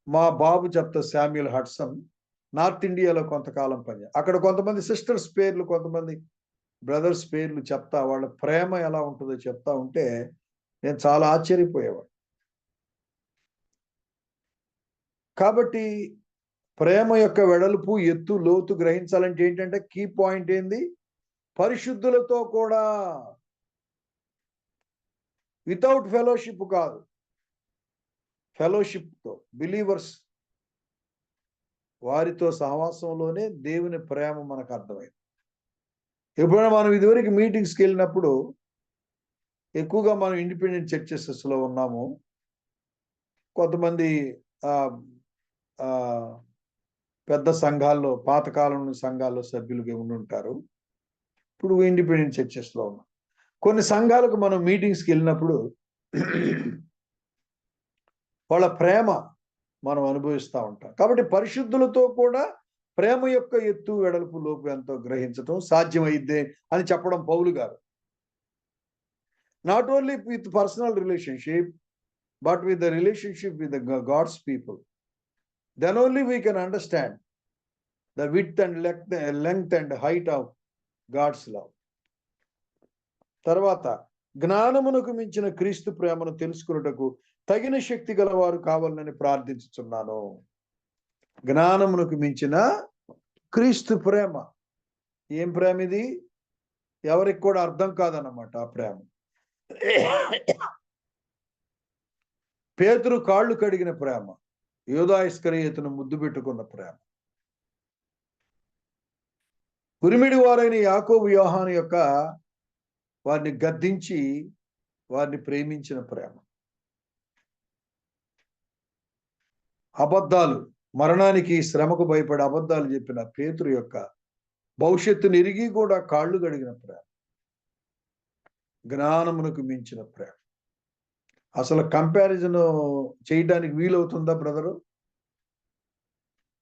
మా బాబు చెప్తా, శామ్యుల్ హడ్సన్ నార్త్ ఇండియాలో కొంతకాలం అక్కడ కొంతమంది సిస్టర్స్ పేర్లు, కొంతమంది బ్రదర్స్ పేర్లు చెప్తా, వాళ్ళ ప్రేమ ఎలా ఉంటుందో చెప్తా ఉంటే నేను చాలా ఆశ్చర్యపోయేవాడు. కాబట్టి ప్రేమ యొక్క వెడల్పు, ఎత్తు, లోతు గ్రహించాలంటే ఏంటంటే కీ పాయింట్ ఏంది? పరిశుద్ధులతో కూడా, వితౌట్ ఫెలోషిప్ కాదు, ఫెలోషిప్తో, బిలీవర్స్ వారితో సహవాసంలోనే దేవుని ప్రేమ మనకు అర్థమైంది. ఎప్పుడైనా మనం ఇదివరకు మీటింగ్స్కి వెళ్ళినప్పుడు, ఎక్కువగా మనం ఇండిపెండెంట్ చర్చెస్లో ఉన్నాము, కొంతమంది పెద్ద సంఘాల్లో, పాతకాలం సంఘాల్లో సభ్యులుగా ఉండి ఉంటారు. ఇప్పుడు ఇండిపెండెంట్ చర్చెస్లో ఉన్నాం. కొన్ని సంఘాలకు మనం మీటింగ్స్కి వెళ్ళినప్పుడు వాళ్ళ ప్రేమ మనం అనుభవిస్తూ ఉంటాం. కాబట్టి పరిశుద్ధులతో కూడా ప్రేమ యొక్క ఎత్తు, వెడల్పు, లోపు ఎంతో గ్రహించడం సాధ్యమైద్దే అని చెప్పడం పౌలు గారు. Not only with personal relationship, but with the relationship with the God's people. Then only we can understand the width and length and height of God's love. తర్వాత, జ్ఞానమునకు మించిన క్రీస్తు ప్రేమను తెలుసుకున్నటకు తగిన శక్తి గలవారు కావాలని ప్రార్థించుచున్నాను. జ్ఞానమునకు మించిన క్రీస్తు ప్రేమ. ఏం ప్రేమ ఇది? ఎవరికి కూడా అర్థం కాదన్నమాట ఆ ప్రేమ. పేతురు కాళ్ళు కడిగిన ప్రేమ, యూదా ఇస్కరియోతును ముద్దు పెట్టుకున్న ప్రేమ, ఉరిమిడి వారైన యాకోబు, యోహాను యొక్క వారిని గద్దించి వారిని ప్రేమించిన ప్రేమ, అబద్ధాలు, మరణానికి, శ్రమకు భయపడి అబద్ధాలు చెప్పిన పేతురు యొక్క భవిష్యత్తును ఎరిగి కూడా కాళ్ళు కడిగిన ప్రేమ, జ్ఞానమునకు మించిన ప్రేమ. అసలు కంపారిజన్ చేయడానికి వీలవుతుందా బ్రదరు?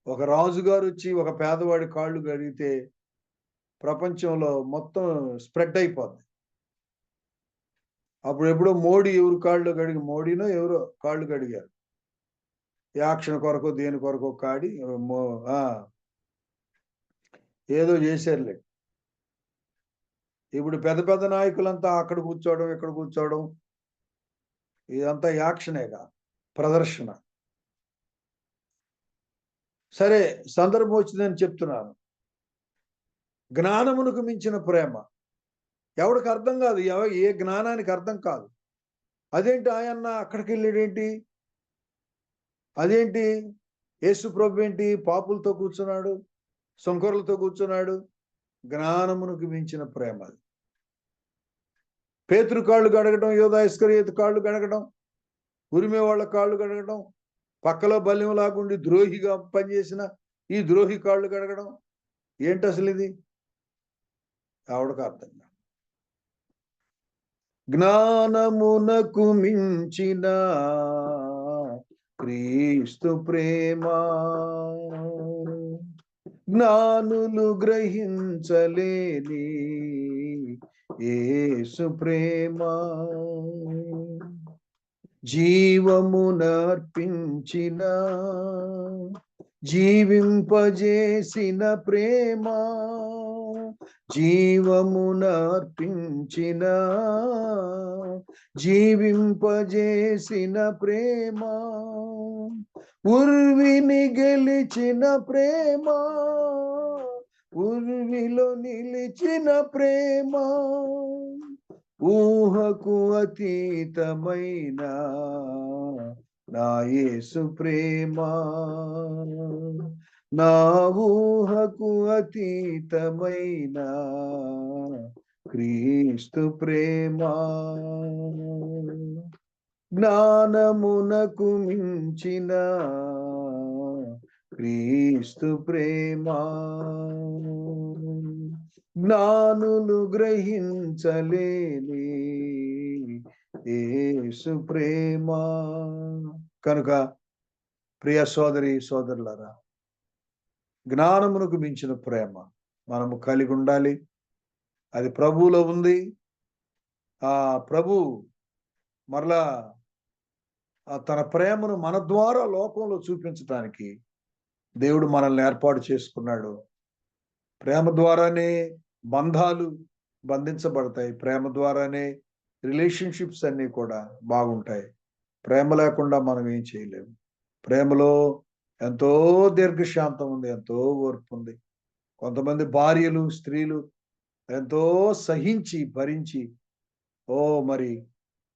ఒక రాజుగారు వచ్చి ఒక పేదవాడి కాళ్ళు కడిగితే ప్రపంచంలో మొత్తం స్ప్రెడ్ అయిపోద్ది. అప్పుడు ఎప్పుడో మోడీ ఎవరు కాళ్ళు కడిగి, మోడీనో ఎవరో కాళ్ళు కడిగారు, యాక్షన్ కొరకు దేని కొరకు కాడి ఏదో చేశారులే. ఇప్పుడు పెద్ద పెద్ద నాయకులంతా అక్కడ కూర్చోవడం, ఇక్కడ కూర్చోవడం, ఇదంతా యాక్షనేగా, ప్రదర్శన. సరే, సందర్భం వచ్చిందని చెప్తున్నాను. జ్ఞానమునకు మించిన ప్రేమ ఎవడికి అర్థం కాదు, ఏ జ్ఞానానికి అర్థం కాదు. అదేంటి ఆయన అక్కడికి వెళ్ళాడేంటి, అదేంటి యేసు ప్రభు ఏంటి పాపులతో కూర్చున్నాడు, సుంకరులతో కూర్చున్నాడు? జ్ఞానమునకు మించిన ప్రేమ అది. పేతురు కాళ్ళు గడగడం, యోధా ఇస్కరియోతు కాళ్ళు గడగడం, ఉరిమే వాళ్ళ కాళ్ళు గడగడం, పక్కలో బల్యం లాగుండి ద్రోహిగా పనిచేసిన ఈ ద్రోహి కాళ్ళు గడగడం ఏంటి అసలు ఇది? ఆవిడకు అర్థం కాదు. జ్ఞానమునకు మించిన క్రీస్తు ప్రేమ జ్ఞానులు గ్రహించలేని యేసు ప్రేమ, జీవమునర్పించిన జీవింపజేసిన ప్రేమ, జీవమునర్పించిన జీవింపజేసిన ప్రేమ, ఉర్విని గెలిచిన ప్రేమ, ఉర్విలో నిలిచిన ప్రేమ, ఊహకు అతీతమైన నా యేసు ప్రేమ, నా ఊహకు అతీతమైన క్రీస్తు ప్రేమ, జ్ఞానమునకు మించిన క్రీస్తు ప్రేమ, జ్ఞానులు గ్రహించలేని యేసు ప్రేమ. కనుక ప్రియ సోదరి సోదరులారా, జ్ఞానమునకు మించిన ప్రేమ మనము కలిగి ఉండాలి. అది ప్రభువులో ఉంది. ఆ ప్రభు మరలా తన ప్రేమను మన ద్వారా లోకంలో చూపించటానికి దేవుడు మనల్ని ఏర్పాటు చేసుకున్నాడు. ప్రేమ ద్వారానే బంధాలు బంధించబడతాయి, ప్రేమ ద్వారానే రిలేషన్షిప్స్ అన్నీ కూడా బాగుంటాయి. ప్రేమ లేకుండా మనం ఏం చేయలేము. ప్రేమలో ఎంతో దీర్ఘశాంతం ఉంది, ఎంతో ఓర్పు ఉంది. కొంతమంది భార్యలు స్త్రీలు ఎంతో సహించి భరించి మరి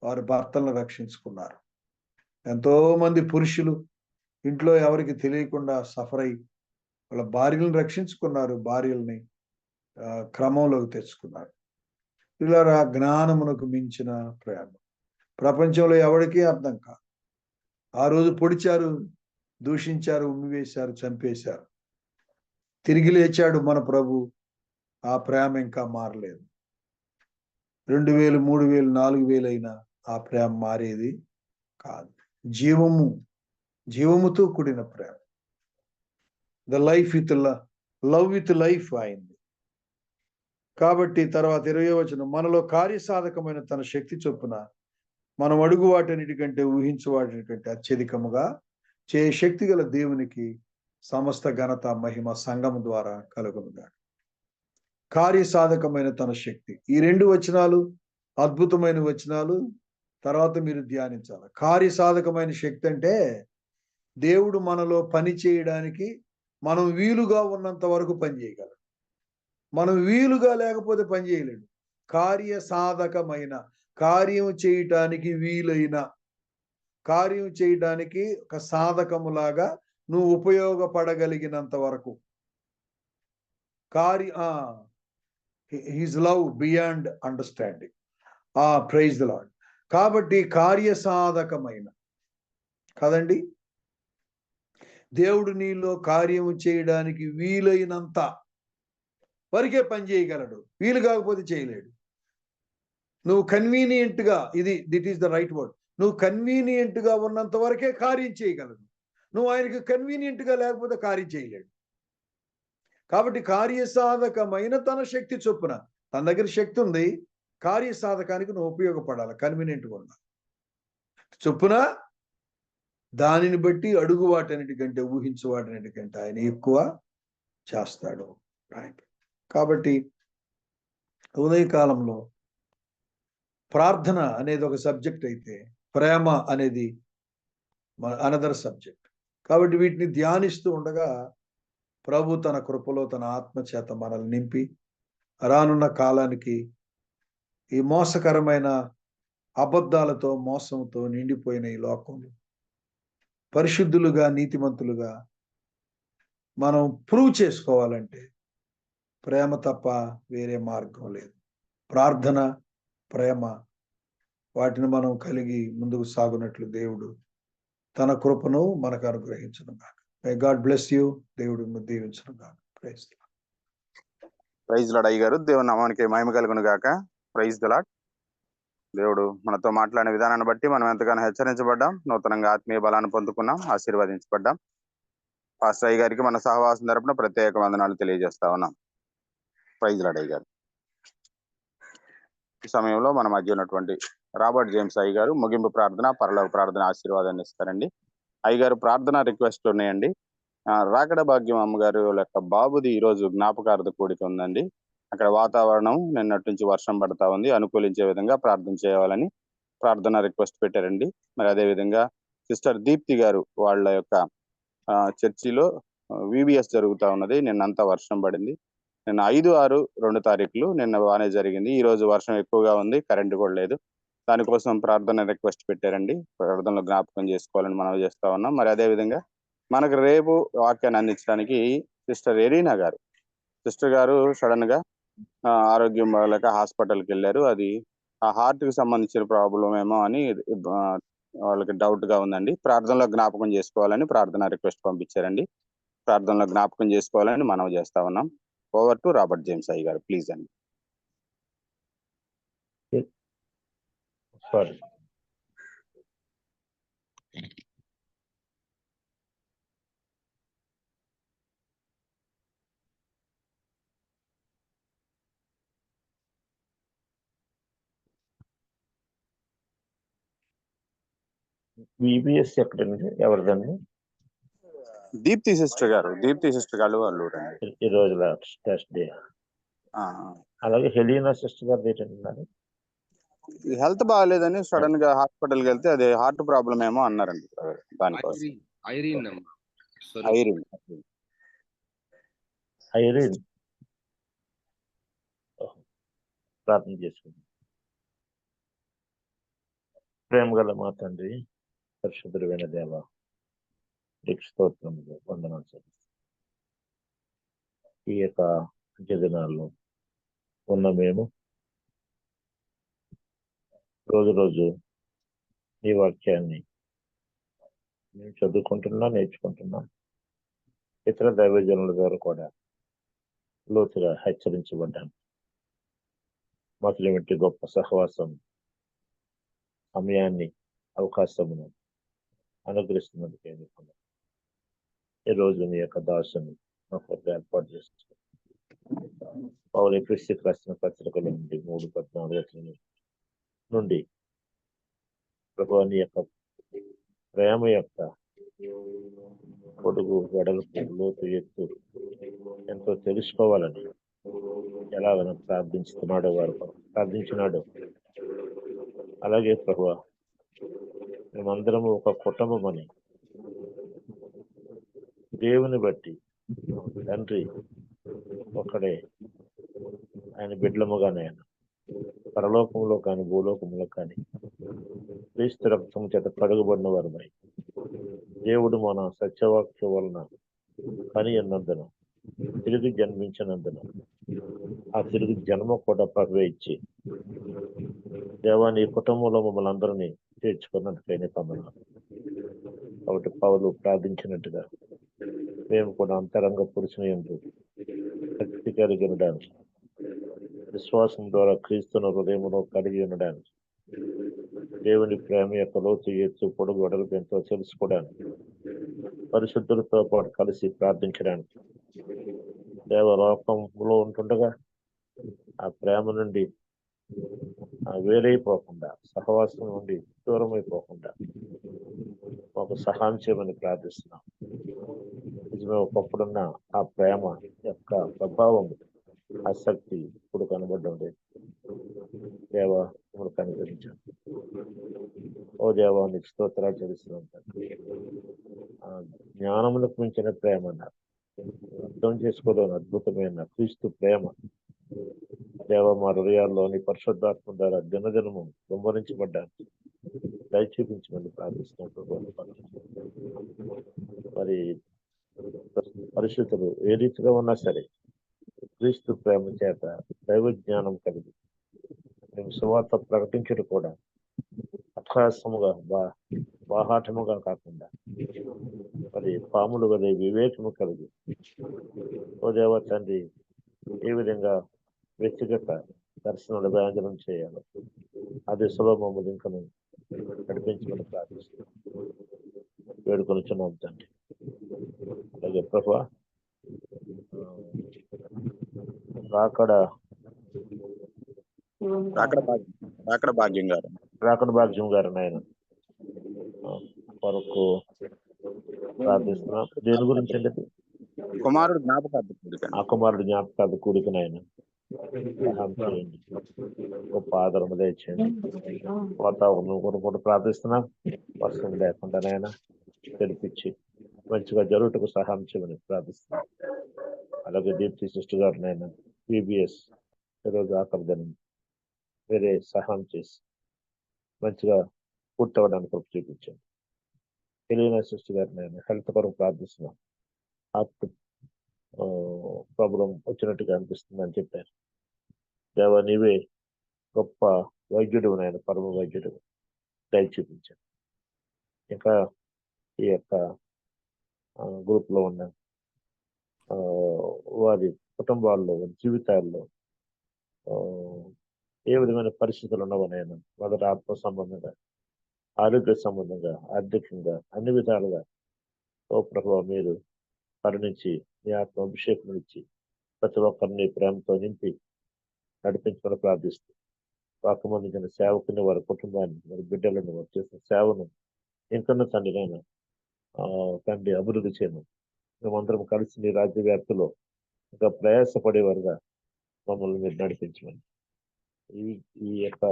వారి భర్తలను రక్షించుకున్నారు. ఎంతో మంది పురుషులు ఇంట్లో ఎవరికి తెలియకుండా సఫర్ అయి వాళ్ళ భార్యలను రక్షించుకున్నారు, భార్యల్ని క్రమంలోకి తెచ్చుకున్నారు. ఇలా జ్ఞానమునకు మించిన ప్రేమ ప్రపంచంలో ఎవరికీ అర్థం కాదు. ఆ రోజు పొడిచారు, దూషించారు, ఉమ్మివేశారు, చంపేశారు. తిరిగి లేచాడు మన ప్రభు. ఆ ప్రేమ ఇంకా మారలేదు. 2000, 3000, 4000 అయినా ఆ ప్రేమ మారేది కాదు. జీవముతో కూడిన ప్రేమ, the life with love with life అయింది. కాబట్టి తర్వాత 20వ వచనం, మనలో కార్యసాధకమైన తన శక్తి చొప్పున మనం అడుగు వాటన్నిటికంటే ఊహించు వాటికంటే అత్యధికముగా శక్తి గల దేవునికి సమస్త ఘనత మహిమ సంఘం ద్వారా కలుగునుగా. కార్యసాధకమైన తన శక్తి, ఈ 2 వచనాలు అద్భుతమైన వచనాలు. తర్వాత మీరు ధ్యానించాలి. కార్యసాధకమైన శక్తి అంటే దేవుడు మనలో పని చేయడానికి మనం వీలుగా ఉన్నంత వరకు పని చేయగలడు. మనం వీలుగా లేకపోతే పని చేయలేడు. కార్యసాధకమైన, కార్యం చేయటానికి వీలైన, కార్యం చేయడానికి ఒక సాధకములాగా నువ్వు ఉపయోగపడగలిగినంత వరకు. His love beyond understanding. Praise the Lord. కాబట్టి కార్యసాధకమైన కదండి, దేవుడు నీలో కార్యము చేయడానికి వీలైనంత వరకే పని చేయగలడు. వీలు కాకపోతే చేయలేడు. నువ్వు కన్వీనియంట్గా, దిట్ ఈస్ ద రైట్ వర్డ్, నువ్వు కన్వీనియంట్గా ఉన్నంత వరకే కార్యం చేయగలడు. నువ్వు ఆయనకి కన్వీనియంట్గా లేకపోతే కార్యం చేయలేడు. కాబట్టి కార్యసాధకమైన తన శక్తి చొప్పున, తన దగ్గర శక్తి ఉంది, కార్యసాధకానికి నువ్వు ఉపయోగపడాలి, కన్వీనియంట్గా ఉండాలి. చొప్పున దానిని బట్టి అడుగు వాటన్నిటికంటే ఊహించు వాటన్నిటికంటే ఆయన ఎక్కువ చేస్తాడు. కాబట్టి ఉదయకాలంలో ప్రార్థన అనేది ఒక సబ్జెక్ట్ అయితే, ప్రేమ అనేది అనదర్ సబ్జెక్ట్. కాబట్టి వీటిని ధ్యానిస్తూ ఉండగా ప్రభు తన కృపలో తన ఆత్మ చేత మనల్ని నింపి రానున్న కాలానికి ఈ మోసకరమైన అబద్ధాలతో మోసంతో నిండిపోయిన ఈ లోకంలో పరిశుద్ధులుగా నీతిమంతులుగా మనం ప్రూవ్ చేసుకోవాలంటే ప్రేమ తప్ప వేరే మార్గం లేదు. ప్రార్థన, ప్రేమ, వాటిని మనం కలిగి ముందుకు సాగునట్లు దేవుడు తన కృపను మనకు అనుగ్రహించును గాక. May God bless you. దేవుడు దీవించును గాక. Praise the lord. Praise Lord అయ్య గారు. దేవుని నామానికి మహిమ కలుగును గాక. Praise the Lord. దేవుడు మనతో మాట్లాడిన విధానాన్ని బట్టి మనం ఎంతగానో హెచ్చరించబడ్డాం, నూతనంగా ఆత్మీయ బలాన్ని పొందుకున్నాం, ఆశీర్వదించబడ్డాం. పాస్టర్ అయ్య గారికి మన సహవాసం తరపున ప్రత్యేక వందనాలు తెలియజేస్తా ఉన్నాం. ప్రైజ్ లార్డ్ అయ్య గారు. ఈ సమయంలో మన మధ్య ఉన్నటువంటి రాబర్ట్ జేమ్స్ అయ్య గారు ముగింపు ప్రార్థన, పరలోక ప్రార్థన ఆశీర్వాదాన్ని ఇస్తారండి. అయ్య గారు ప్రార్థన రిక్వెస్ట్ ఉన్నాయండి. రాకడ భాగ్యం అమ్మగారు యొక్క బాబుది ఈ రోజు జ్ఞాపకార్థ కూడిక ఉందండి. అక్కడ వాతావరణం నిన్నటి నుంచి వర్షం పడతా ఉంది, అనుకూలించే విధంగా ప్రార్థన చేయాలని ప్రార్థన రిక్వెస్ట్ పెట్టారండి. మరి అదే విధంగా సిస్టర్ దీప్తి గారు వాళ్ళ యొక్క చర్చిలో విబిఎస్ జరుగుతూ ఉన్నది. నిన్నంతా వర్షం పడింది. నిన్న 5-6-2 నిన్న బాగానే జరిగింది. ఈ రోజు వర్షం ఎక్కువగా ఉంది, కరెంటు కూడా లేదు. దానికోసం ప్రార్థన రిక్వెస్ట్ పెట్టారండి. ప్రార్థనలో జ్ఞాపకం చేసుకోవాలని మనం చేస్తా ఉన్నాం. మరి అదే విధంగా మనకు రేపు వాక్యాన్ని అందించడానికి సిస్టర్ ఎరీనా గారు, సిస్టర్ గారు సడన్ గా ఆరోగ్యం బాగలేక హాస్పిటల్కి వెళ్ళారు. అది ఆ హార్ట్ కి సంబంధించిన ప్రాబ్లం ఏమో అని వాళ్ళకి డౌట్ గా ఉందండి. ప్రార్థనలో జ్ఞాపకం చేసుకోవాలని ప్రార్థన రిక్వెస్ట్ పంపించారండి. ప్రార్థనలో జ్ఞాపకం చేసుకోవాలని మనం చేస్తా ఉన్నాం. ఓవర్ టు రాబర్ట్ జేమ్స్ అయ్య గారు, ప్లీజ్ అండి. సారీ, విబిఎస్ ఎక్కడండి, ఎవరిదండి? దీప్తి సిస్టర్ గారు వాళ్ళు రండి. ఈ రోజు టెస్ట్ డే. అలాగే హెలీనా సిస్టర్ గారు ఏంటంటున్నారు? హెల్త్ బాగాలేదని సడన్ గా హాస్పిటల్కి వెళ్తే అది హార్ట్ ప్రాబ్లం ఏమో అన్నారండి. దానికోసం ఐరిన్ ప్రార్థన చేసుకుంది. ప్రేమ గల మా తండ్రి, పరిశుద్ధుడైన దేవ, నీకు స్తోత్రములు, వందనాలు చెల్లిస్తున్నాను. ఈ యొక్క దినాల్లో ఉన్న మేము రోజు ఈ వాక్యాన్ని మేము చదువుకుంటున్నా, నేర్చుకుంటున్నాం. ఇతర దైవజనుల ద్వారా కూడా లోతుగా హెచ్చరించబడ్డాను. మాకు వంటి గొప్ప సహవాసం, సమయాన్ని, అవకాశమును అనుగ్రహిస్తున్నందుకు ఎన్నుకున్నాం. ఈరోజు నీ యొక్క దాసుని మా కొరకు ఏర్పాటు చేస్తున్నాం. పౌలు ఎఫెసీయులకు రాసిన పత్రికల నుండి 3:14 నుండి ప్రభువా నీ యొక్క ప్రేమ యొక్క పొడుగు, వెడల్పు, లోతు, ఎత్తు ఎంతో తెలుసుకోవాలని ఎలాగైనా ప్రార్థించినాడు. అలాగే ప్రభువా మేమందరము ఒక కుటుంబమని, దేవుని బట్టి తండ్రి ఒకడే, ఆయన బిడ్డలముగానే పరలోకంలో కానీ భూలోకంలో కానీ క్రీస్తు రక్తం చేత కడుగబడిన వారమై దేవుడు మన సత్యవాక్య వలన పని అన్నందున, తిరిగి జన్మించినందున ఆ తిరిగి జన్మ కూడా ప్రవేశించి దేవాని కుటుంబంలో మమ్మల్ని అందరినీ చేర్చుకున్నట్టుకైనా కమన్నాం. కాబట్టి పౌలు ప్రార్థించినట్టుగా మేము కూడా అంతరంగ పురుషుని యందు శక్తి కలిగి ఉండడానికి, విశ్వాసం ద్వారా క్రీస్తును హృదయంలో కలిగి ఉండడానికి, దేవుని ప్రేమ యొక్క లోతు, ఎత్తు, పొడుగు, వెడల్పు ఎంతో తెలుసుకోవడానికి, పరిశుద్ధులతో పాటు కలిసి ప్రార్థించడానికి, దేవలోకంలో ఉంటుండగా ఆ ప్రేమ నుండి వేరైపోకుండా, సహవాసం నుండి దూరమైపోకుండా మాకు సహాయం చేయమని ప్రార్థిస్తున్నాం. నిజమే, ఒకప్పుడున్న ఆ ప్రేమ యొక్క ప్రభావం, ఆసక్తి ఇప్పుడు కనబడడం లేదు. దేవా ఇప్పుడు కనిపించాను. ఓ దేవా నీకు స్తోత్రాలు చెల్లిస్తున్నాం. జ్ఞానములకు మించిన ప్రేమ అన్నారు. అర్థం చేసుకోలేని అద్భుతమైన క్రీస్తు ప్రేమ దేవ మా హృదయాల్లోని పరిశుద్ధాత్మ ద్వారా దినదినము గుమ్మరించబడ్డానికి దయ చూపించమని ప్రార్థిస్తున్నాం. మరి పరిస్థితులు ఏ రీతిగా ఉన్నా సరే క్రీస్తు ప్రేమ చేత దైవ జ్ఞానం కలిగి మేము సువార్త ప్రకటించడం కూడా అభ్యాసముగా బాహాటముగా కాకుండా మరి పాములు వలె వివేకము కలిగి ఓ దేవ తండ్రి ఏ విధంగా వ్యక్తిగత దర్శనాలు వ్యాజనం చేయాలి అది సులభము ఇంకను నడిపించమని ప్రార్థిస్తున్నాం. వేడుకొనిచున్నాం తండ్రి. అలాగే ప్రభా రాకడ భాగ్యం గారు రాకడ భాగ్యం గారు నాయన కొరకు ప్రార్థిస్తున్నాం. దేని గురించి అండి? కుమారుడు జ్ఞాపకార్థ కూడిక. ఆ కుమారుడు జ్ఞాపకార్థ కూడిక నాయన సహాయం చేయండి, గొప్ప ఆదరణ దయచేయండి. వాతావరణం కూడా ప్రార్థిస్తున్నాం. వర్షం లేకుండా నాయన తెలిపించి మంచిగా జరుగుటకు సహాయం చేయమని ప్రార్థిస్తున్నాం. అలాగే దీప్తి సిస్టర్ గారు నాయన PBS ఈరోజు ఆఖరి దినం వేరే సహాయం చేసి మంచిగా పూర్తవడానికి చూపించండి. తెలియని సిస్టర్ గారు నేను హెల్త్ కొరకు ప్రార్థిస్తున్నాం. హార్ట్ ప్రాబ్లం వచ్చినట్టుగా అనిపిస్తుందని చెప్పారు. దేవ నీవే గొప్ప వైద్యుడు నాయన, పరమ వైద్యుడు, దయ చూపించండి. ఇంకా ఈ యొక్క గ్రూప్ లో ఉన్న వారి కుటుంబాల్లో జీవితాల్లో ఏ విధమైన పరిస్థితులు ఉన్నవనైనా మొదట ఆత్మ సంబంధంగా, ఆరోగ్య సంబంధంగా, ఆర్థికంగా, అన్ని విధాలుగా ఓ ప్రభువా మీరు కరుణించి మీ ఆత్మ అభిషేకం ఇచ్చి ప్రతి ఒక్కరిని ప్రేమతో నింపి నడిపించమని ప్రార్థిస్తూ వాక్యమందించిన సేవకుని వారి కుటుంబాన్ని, వారి బిడ్డలను, వారు చేసిన సేవను ఇంకన్నా తండ్రినైనా తండ్రి అభివృద్ధి చేయను. మేమందరం కలిసి నీ రాజ్య వ్యాప్తిలో ఇంకా ప్రయాసపడేవారుగా మమ్మల్ని మీరు నడిపించమని ఈ యొక్క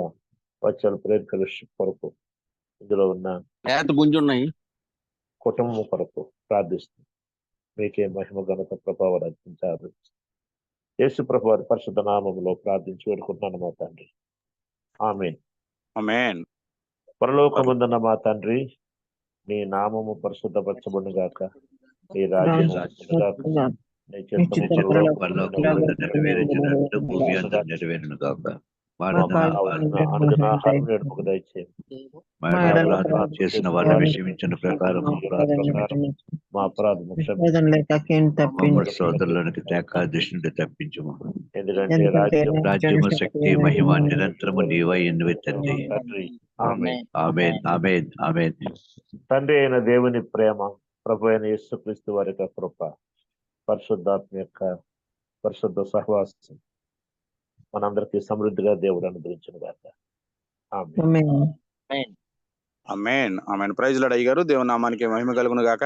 వర్చువల్ ప్రేయర్ ఫెలోషిప్ కొరకు ఇందులో ఉన్న కుటుంబం కొరకు ప్రార్థిస్తుంది. మీకే మహిమ ఘనత ప్రభావాలు అర్పించారు. యేసు ప్రభు వారి పరిశుద్ధ నామములో ప్రార్థించి వేడుకుంటున్నాను మా తండ్రి, ఆమేన్. ఆమేన్. పరలోకమందున్న మా తండ్రి, నీ నామము పరిశుద్ధపరచబడును గాక, నీ రాజ్యము వచ్చును గాక, నీ చిత్తము నెరవేర్చినట్టు భూమి అంతా నెరవేరును గాక. అనుదిన ఆహారం నేర్పుకు దయచేయండి. చేసిన వారిని క్షమించిన ప్రకారం మా అపరాధము సోదరులకు తేక దృష్టి నుండి తప్పించుము. ఎందుకంటే రాజ్యము, శక్తి, మహిమ నిరంతరము నీవై ఉన్నవి తండ్రి. ఆమేన్. ఆమేన్, ఆమేన్, ఆమేన్. తండ్రి అయిన దేవుని ప్రేమ, ప్రభు అయిన యేసుక్రీస్తు వారి యొక్క కృప, పరిశుద్ధాత్మ యొక్క పరిశుద్ధ సహవాసం మనందరికీ సమృద్ధిగా దేవుడు అనుగ్రహించిన గాక. ఆమేన్. ఆమేన్. ఆమేన్. ప్రైజ్ లార్డ్ అయ్య గారు. దేవుని నామానికి మహిమ కలుగును గాక.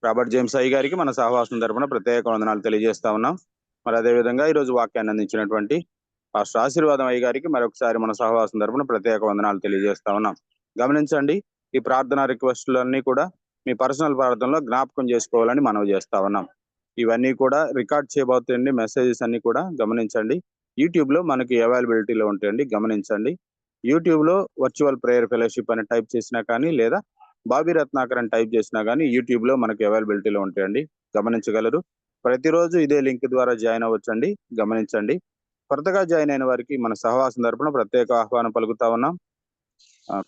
రాబర్ట్ జేమ్స్ అయ్య గారికి మన సహవాసం తరపున ప్రత్యేక వందనాలు తెలియజేస్తా ఉన్నాం. మరి అదేవిధంగా ఈరోజు వాక్యాన్ని అందించినటువంటి పాస్టర్ ఆశీర్వాదం అయ్య గారికి మరొకసారి మన సహవాసం తరపున ప్రత్యేక వందనాలు తెలియజేస్తా ఉన్నాం. గమనించండి, ఈ ప్రార్థన రిక్వెస్టులన్నీ కూడా మీ పర్సనల్ ప్రార్థనలో జ్ఞాపకం చేసుకోవాలని మనవి చేస్తా ఉన్నాం. ఇవన్నీ కూడా రికార్డ్ చేయబోతుంది. మెసేజెస్ అన్ని కూడా గమనించండి. యూట్యూబ్ లో మనకి అవైలబిలిటీలో ఉంటాయండి, గమనించండి. యూట్యూబ్ లో వర్చువల్ ప్రేయర్ ఫెలోషిప్ అని టైప్ చేసినా కానీ, లేదా బాబీ రత్నాకర్ అని టైప్ చేసినా కానీ యూట్యూబ్ లో మనకి అవైలబిలిటీలో ఉంటాయండి, గమనించగలరు. ప్రతిరోజు ఇదే లింక్ ద్వారా జాయిన్ అవ్వచ్చండి, గమనించండి. కొత్తగా జాయిన్ అయిన వారికి మన సహవాసం తరపున ప్రత్యేక ఆహ్వానం పలుకుతా ఉన్నాం.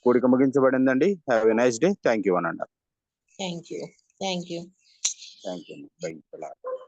కూడిక ముగించబడిందండి. Have a nice day. Thank you అనండి. Thank you. Thank you. Thank you.